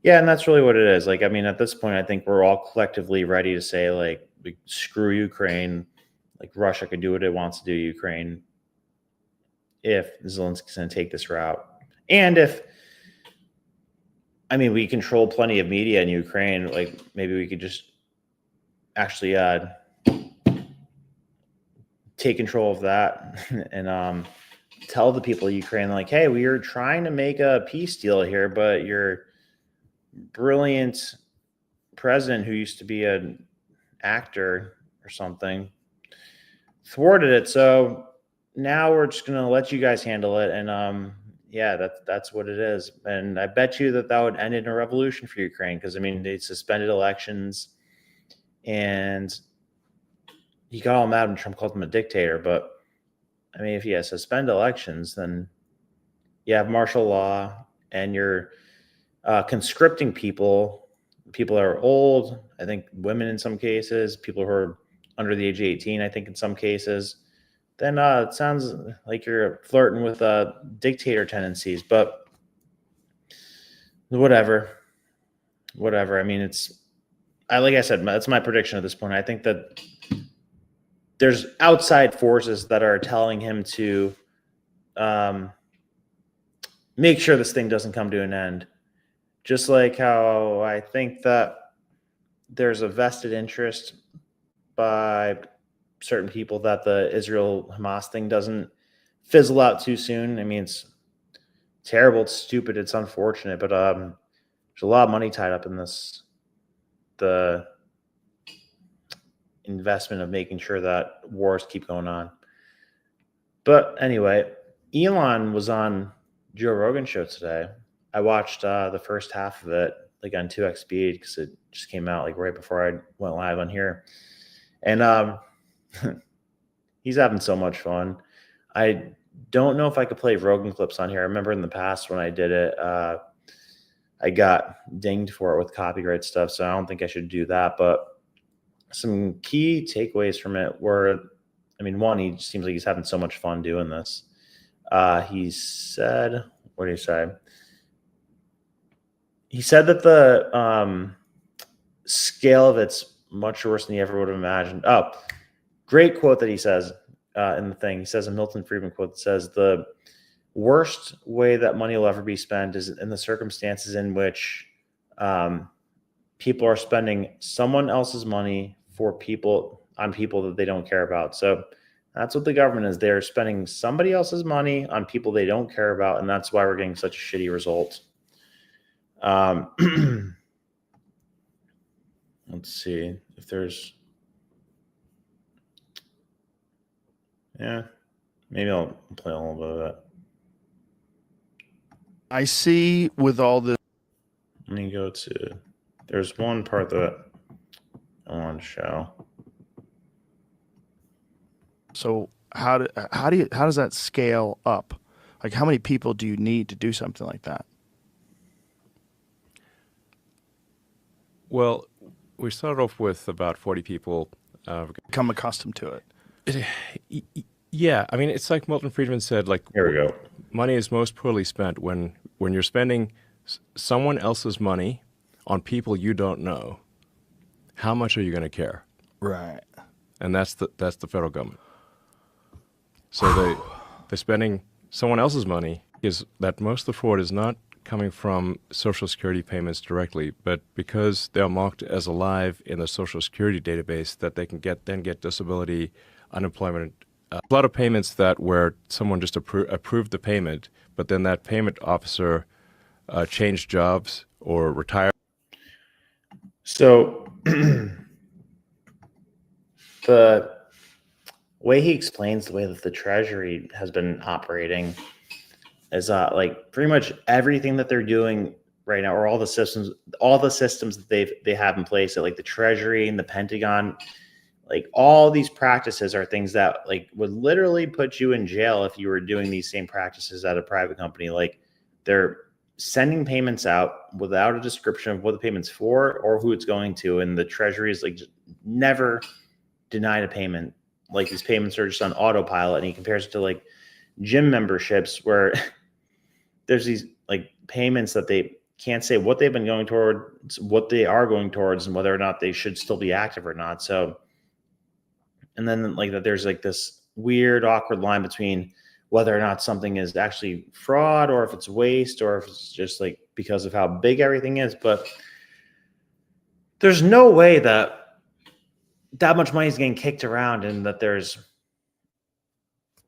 Yeah, and that's really what it is. Like, I mean, at this point, I think we're all collectively ready to say, like, screw Ukraine. Like, Russia could do what it wants to do to Ukraine if Zelensky's going to take this route. And if, I mean, we control plenty of media in Ukraine. Like, maybe we could just actually take control of that and tell the people of Ukraine, like, hey, we are trying to make a peace deal here, but your brilliant president, who used to be an actor or something, thwarted it. So now we're just going to let you guys handle it. And yeah, that's what it is. And I bet you that would end in a revolution for Ukraine, because, I mean, they suspended elections and he got all mad when Trump called him a dictator. But, I mean, if you suspend elections, then you have martial law and you're conscripting people that are old, I think women in some cases, people who are under the age of 18, I think in some cases, then it sounds like you're flirting with dictator tendencies. But whatever. I mean, like I said, that's my prediction at this point. I think that there's outside forces that are telling him to make sure this thing doesn't come to an end. Just like how I think that there's a vested interest by certain people that the Israel-Hamas thing doesn't fizzle out too soon. I mean, it's terrible, it's stupid, it's unfortunate, but there's a lot of money tied up in this. The investment of making sure that wars keep going on. But anyway, Elon was on Joe Rogan show today. I watched the first half of it, like on 2x speed, because it just came out like right before I went live on here. And he's having so much fun. I don't know if I could play Rogan clips on here. I remember in the past when I did it, I got dinged for it with copyright stuff, so I don't think I should do that. But some key takeaways from it were, I mean, one, he seems like he's having so much fun doing this. He said, what did he say? He said that the scale of it's much worse than he ever would have imagined. Oh, great quote that he says in the thing. He says a Milton Friedman quote that says, the worst way that money will ever be spent is in the circumstances in which people are spending someone else's money for people on people that they don't care about. So that's what the government is. They're spending somebody else's money on people they don't care about, and that's why we're getting such a shitty result. Let's see if there's, yeah, Maybe I'll play a little bit of it. I see with all this. Let me go to. There's one part that I want to show. So how does that scale up? Like, how many people do you need to do something like that? Well, we started off with about 40 people. Become accustomed to it. Yeah, I mean, it's like Milton Friedman said. Like, here we go. Money is most poorly spent when you're spending someone else's money on people you don't know. How much are you going to care? Right. And that's the federal government. So they're spending someone else's money. Is that most of the fraud is not coming from Social Security payments directly, but because they're marked as alive in the Social Security database, that they can get disability, unemployment. A lot of payments where someone just approved the payment, but then that payment officer changed jobs or retired. So the way he explains the way that the Treasury has been operating is like pretty much everything that they're doing right now, or all the systems that they have in place at like the Treasury and the Pentagon, like all these practices are things that like would literally put you in jail if you were doing these same practices at a private company. Like they're sending payments out without a description of what the payment's for or who it's going to, and the Treasury is like just never denied a payment. Like these payments are just on autopilot, and he compares it to like gym memberships where there's these like payments that they can't say what they've been going towards, what they are going towards, and whether or not they should still be active or not. So, and then like that there's like this weird, awkward line between whether or not something is actually fraud or if it's waste or if it's just like because of how big everything is. But there's no way that much money is getting kicked around and that there's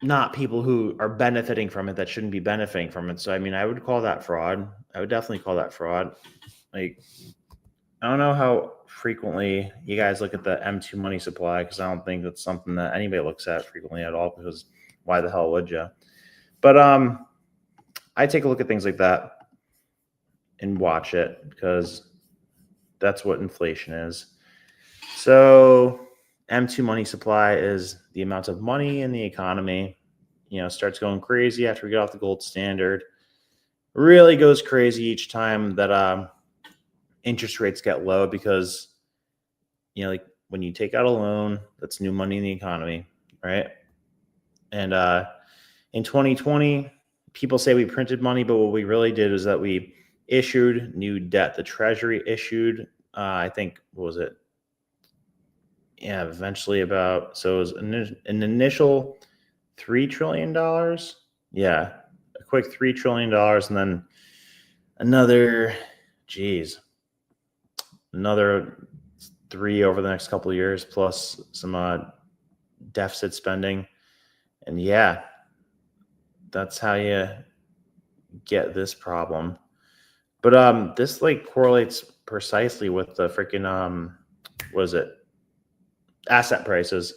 not people who are benefiting from it that shouldn't be benefiting from it. So, I mean, I would call that fraud. I would definitely call that fraud. Like, I don't know how frequently you guys look at the M2 money supply, because I don't think that's something that anybody looks at frequently at all, because why the hell would you? But I take a look at things like that and watch it, because that's what inflation is. So M2 money supply is the amount of money in the economy, starts going crazy after we get off the gold standard. Really goes crazy each time that interest rates get low, because, like when you take out a loan, that's new money in the economy, right? And in 2020, people say we printed money, but what we really did is that we issued new debt. The Treasury issued, I think, what was it? Yeah, eventually it was an initial $3 trillion. Yeah, a quick $3 trillion, and then another 3 over the next couple of years, plus some deficit spending. And yeah, that's how you get this problem. But this like correlates precisely with the freaking asset prices.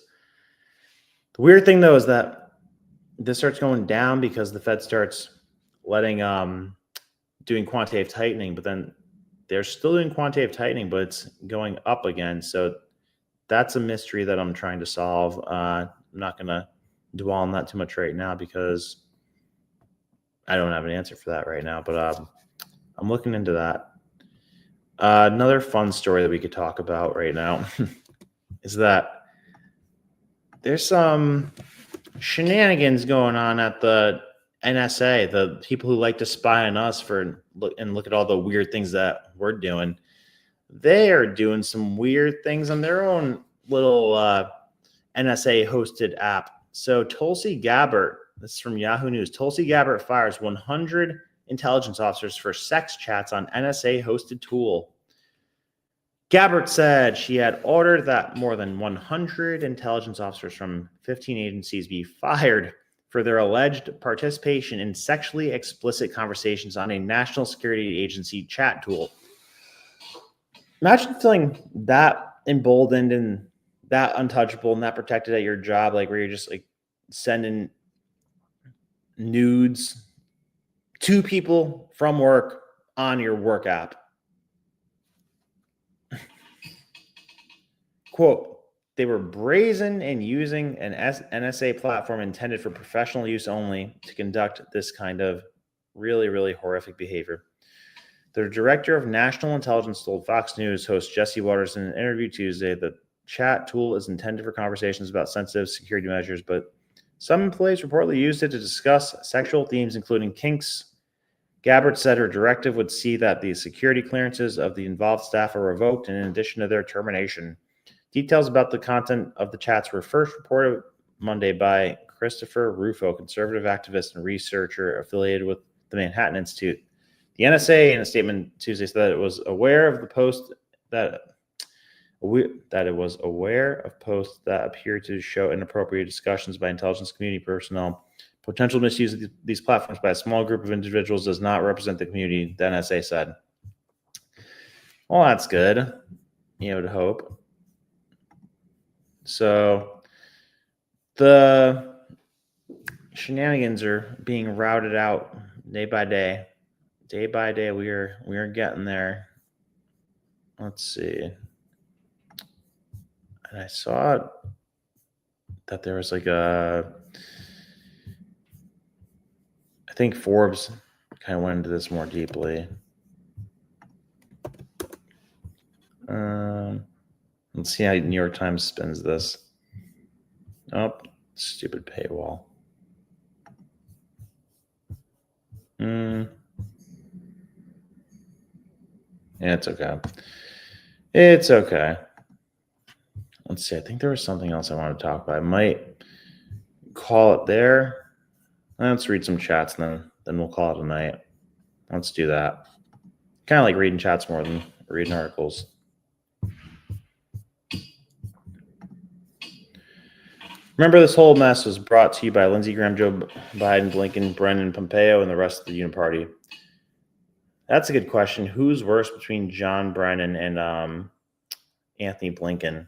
The weird thing though is that this starts going down because the Fed starts letting doing quantitative tightening, but then they're still doing quantitative tightening, but it's going up again. So that's a mystery that I'm trying to solve. I'm not gonna dwell on that too much right now because I don't have an answer for that right now, but I'm looking into that. Another fun story that we could talk about right now is that there's some shenanigans going on at the NSA, the people who like to spy on us look at all the weird things that we're doing. They are doing some weird things on their own little NSA hosted app. So Tulsi Gabbard, this is from Yahoo News, Tulsi Gabbard fires 100 intelligence officers for sex chats on NSA hosted tool. Gabbard said she had ordered that more than 100 intelligence officers from 15 agencies be fired for their alleged participation in sexually explicit conversations on a national security agency chat tool. Imagine feeling that emboldened and that untouchable and that protected at your job, like where you're just like sending nudes to people from work on your work app. Quote, they were brazen in using an NSA platform intended for professional use only to conduct this kind of really, really horrific behavior. The director of national intelligence told Fox News host Jesse Waters in an interview Tuesday that the chat tool is intended for conversations about sensitive security measures, but some employees reportedly used it to discuss sexual themes, including kinks. Gabbard said her directive would see that the security clearances of the involved staff are revoked in addition to their termination. Details about the content of the chats were first reported Monday by Christopher Rufo, conservative activist and researcher affiliated with the Manhattan Institute. The NSA, in a statement Tuesday, said that it was aware of the post that it was aware of posts that appear to show inappropriate discussions by intelligence community personnel. Potential misuse of these platforms by a small group of individuals does not represent the community, the NSA said. Well, that's good. You would hope. So the shenanigans are being routed out day by day. Day by day, we are getting there. Let's see. And I saw that there was like I think Forbes kind of went into this more deeply. Let's see how New York Times spins this. Oh, stupid paywall. Yeah, it's okay. It's okay. Let's see. I think there was something else I wanted to talk about. I might call it there. Let's read some chats, and then we'll call it a night. Let's do that. Kind of like reading chats more than reading articles. Remember, this whole mess was brought to you by Lindsey Graham, Joe Biden, Blinken, Brennan, Pompeo, and the rest of the Uniparty. That's a good question. Who's worse between John Brennan and Anthony Blinken?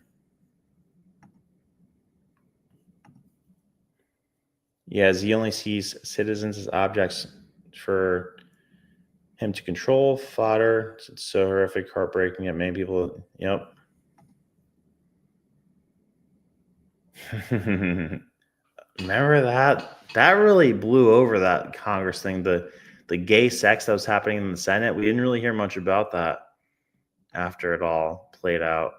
Yeah, he only sees citizens as objects for him to control, fodder. It's so horrific, heartbreaking that many people, yep. Remember that? That really blew over, that Congress thing, the gay sex that was happening in the Senate. We didn't really hear much about that after it all played out.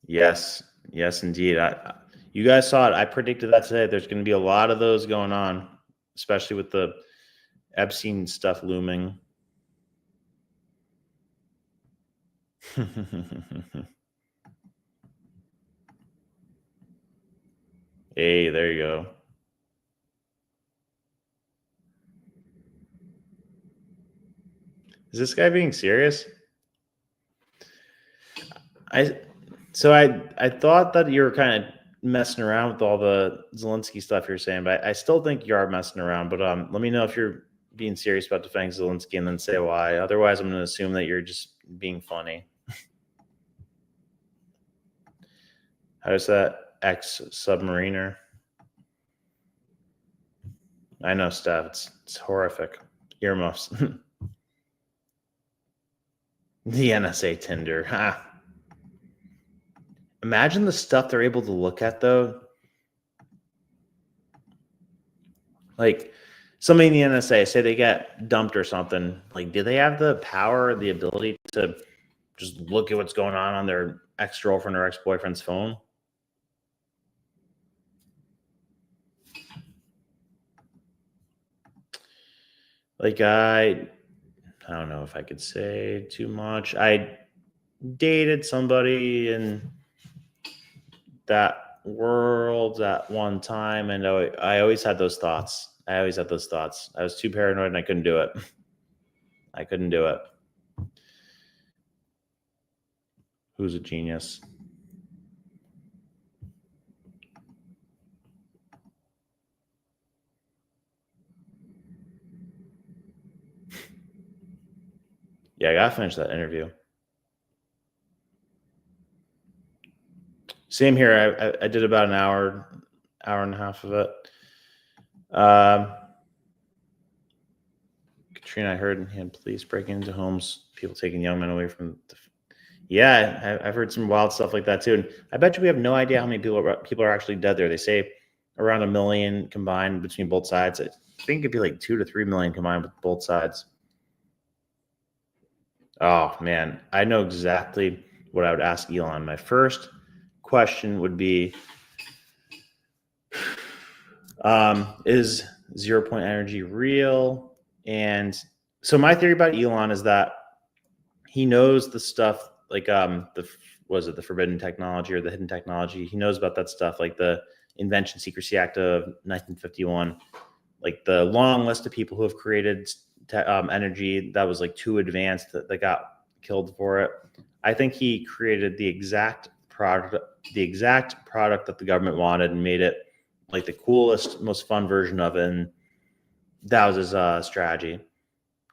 Yes, indeed. You guys saw it. I predicted that today. There's going to be a lot of those going on, especially with the Epstein stuff looming. Hey, there you go. Is this guy being serious? I thought that you were kind of messing around with all the Zelensky stuff you're saying, but I still think you are messing around. But let me know if you're being serious about defending Zelensky, and then say why. Otherwise, I'm going to assume that you're just being funny. How does that ex-submariner? I know, Steph. It's horrific. Earmuffs. The NSA Tinder. Ha. Imagine the stuff they're able to look at, though. Like, somebody in the NSA, say they get dumped or something. Like, do they have the power or the ability to just look at what's going on their ex-girlfriend or ex-boyfriend's phone? Like, I don't know if I could say too much. I dated somebody in that world at one time, and I always had those thoughts. I was too paranoid, and I couldn't do it. Who's a genius? Yeah, I gotta finish that interview. Same here. I did about an hour and a half of it. Katrina, I heard he had police breaking into homes, people taking young men away from the. Yeah, I've heard some wild stuff like that too. And I bet you we have no idea how many people are actually dead there. They say around 1 million combined between both sides. I think it'd be like 2 to 3 million combined with both sides. Oh man, I know exactly what I would ask Elon. My first question would be, is 0 point energy real? And so my theory about Elon is that he knows the stuff like the forbidden technology or the hidden technology. He knows about that stuff, like the Invention Secrecy Act of 1951, like the long list of people who have created energy that was like too advanced that got killed for it. I think he created the exact product that the government wanted and made it like the coolest, most fun version of it. And that was his strategy.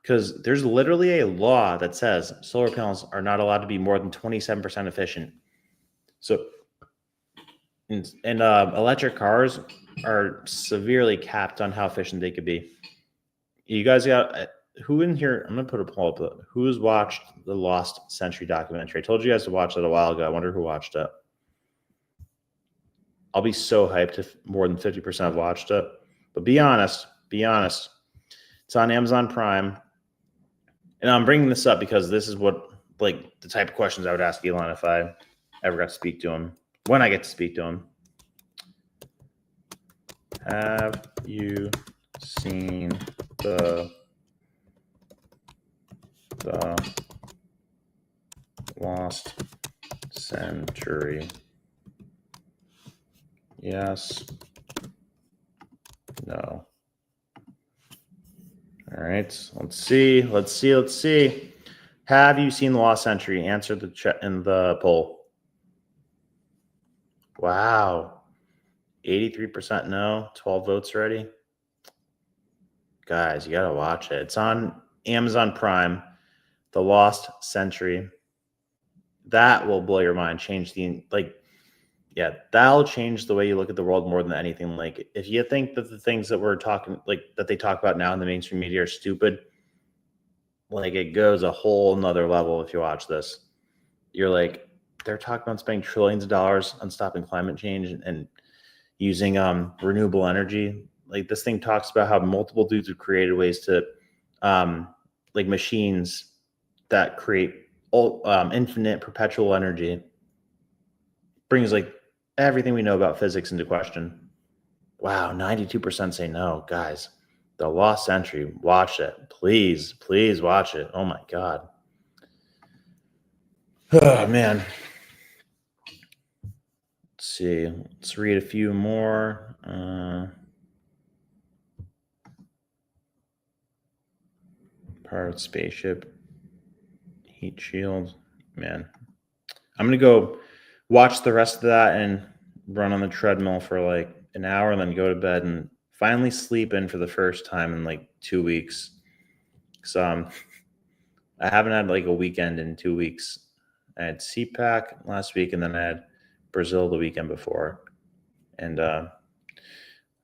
Because there's literally a law that says solar panels are not allowed to be more than 27% efficient. So, and electric cars are severely capped on how efficient they could be. You guys got, who in here, I'm going to put a poll up. Who's watched the Lost Century documentary? I told you guys to watch that a while ago. I wonder who watched it. I'll be so hyped if more than 50% have watched it. But be honest. It's on Amazon Prime. And I'm bringing this up because this is what, like, the type of questions I would ask Elon if I ever got to speak to him. When I get to speak to him. Have you seen the Lost Century? Yes. No. All right, let's see. Have you seen the Lost Century? Answer in the poll. Wow. 83% no, 12 votes already. Guys, you got to watch it. It's on Amazon Prime, The Lost Century. That will blow your mind, that'll change the way you look at the world more than anything. Like, if you think that the things that we're talking, like that they talk about now in the mainstream media are stupid, like it goes a whole nother level. If you watch this, you're like, they're talking about spending trillions of dollars on stopping climate change and using renewable energy. Like, this thing talks about how multiple dudes have created ways to like machines that create infinite perpetual energy. Brings like everything we know about physics into question. Wow, 92% say no. Guys, The Lost Century, watch it. Please watch it. Oh my God. Oh man. Let's see. Let's read a few more. Powered spaceship. Heat shield. Man. I'm going to go watch the rest of that and run on the treadmill for like an hour and then go to bed and finally sleep in for the first time in like 2 weeks. So I haven't had like a weekend in 2 weeks. I had CPAC last week and then I had Brazil the weekend before. And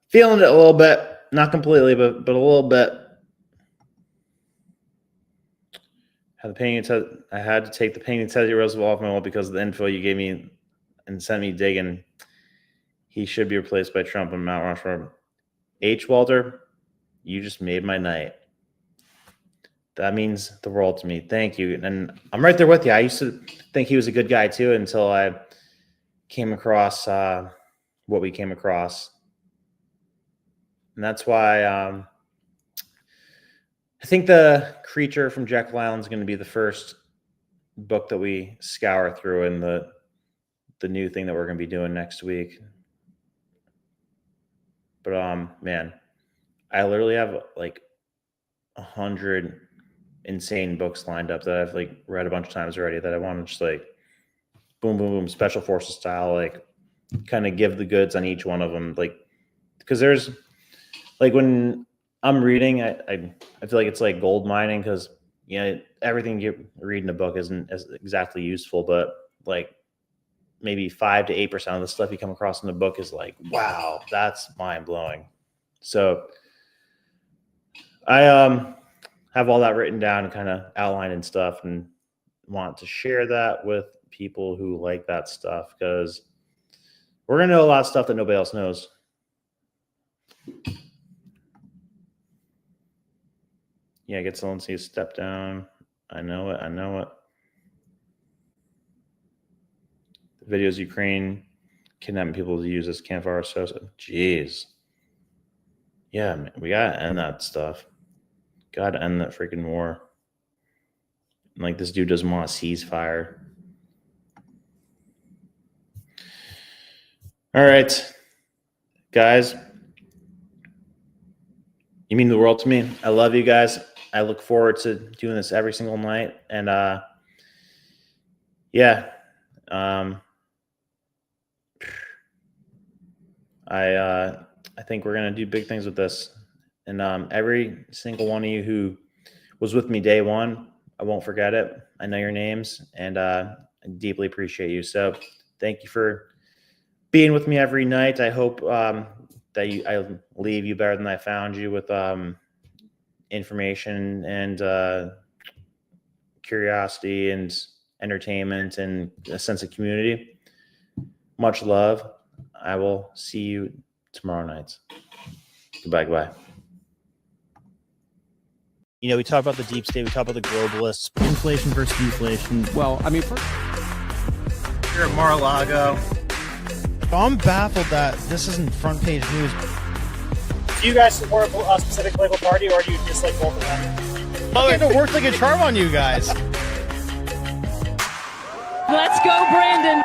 feeling it a little bit, not completely, but a little bit. I had to take the painting Teddy Roosevelt off my wall because of the info you gave me and sent me digging. He should be replaced by Trump and Mount Rushmore. H. Walter, you just made my night. That means the world to me. Thank you. And I'm right there with you. I used to think he was a good guy too until I came across what we came across. And that's why I think The Creature from Jekyll Island is going to be the first book that we scour through in the new thing that we're going to be doing next week. But man, I literally have like 100 insane books lined up that I've like read a bunch of times already that I want to just like boom, boom, boom, special forces style, like kind of give the goods on each one of them. Like, because there's like when I'm reading, I feel like it's like gold mining because, you know, everything you read in a book isn't as exactly useful, but like maybe 5 to 8% of the stuff you come across in the book is like, wow, that's mind blowing. So I have all that written down and kind of outlined and stuff, and want to share that with people who like that stuff, because we're going to know a lot of stuff that nobody else knows. Yeah, get Zelensky to step down. I know it. I know it. The videos Ukraine kidnapping people to use as campfire source. Jeez. Yeah, man, we got to end that stuff. Got to end that freaking war. Like, this dude doesn't want a ceasefire. All right, guys. You mean the world to me. I love you guys. I look forward to doing this every single night. And yeah, I think we're gonna do big things with this. And every single one of you who was with me day one, I won't forget it. I know your names, and I deeply appreciate you. So thank you for being with me every night. I hope that I leave you better than I found you, with information and curiosity and entertainment and a sense of community. Much love. I will see you tomorrow night. Goodbye. Goodbye. You know, we talk about the deep state, we talk about the globalists, inflation versus deflation. Well, I mean, you're at Mar-a-Lago. I'm baffled that this isn't front page news. Do you guys support a specific political party, or do you dislike both of them? Oh, it worked like a charm on you guys. Let's go, Brandon.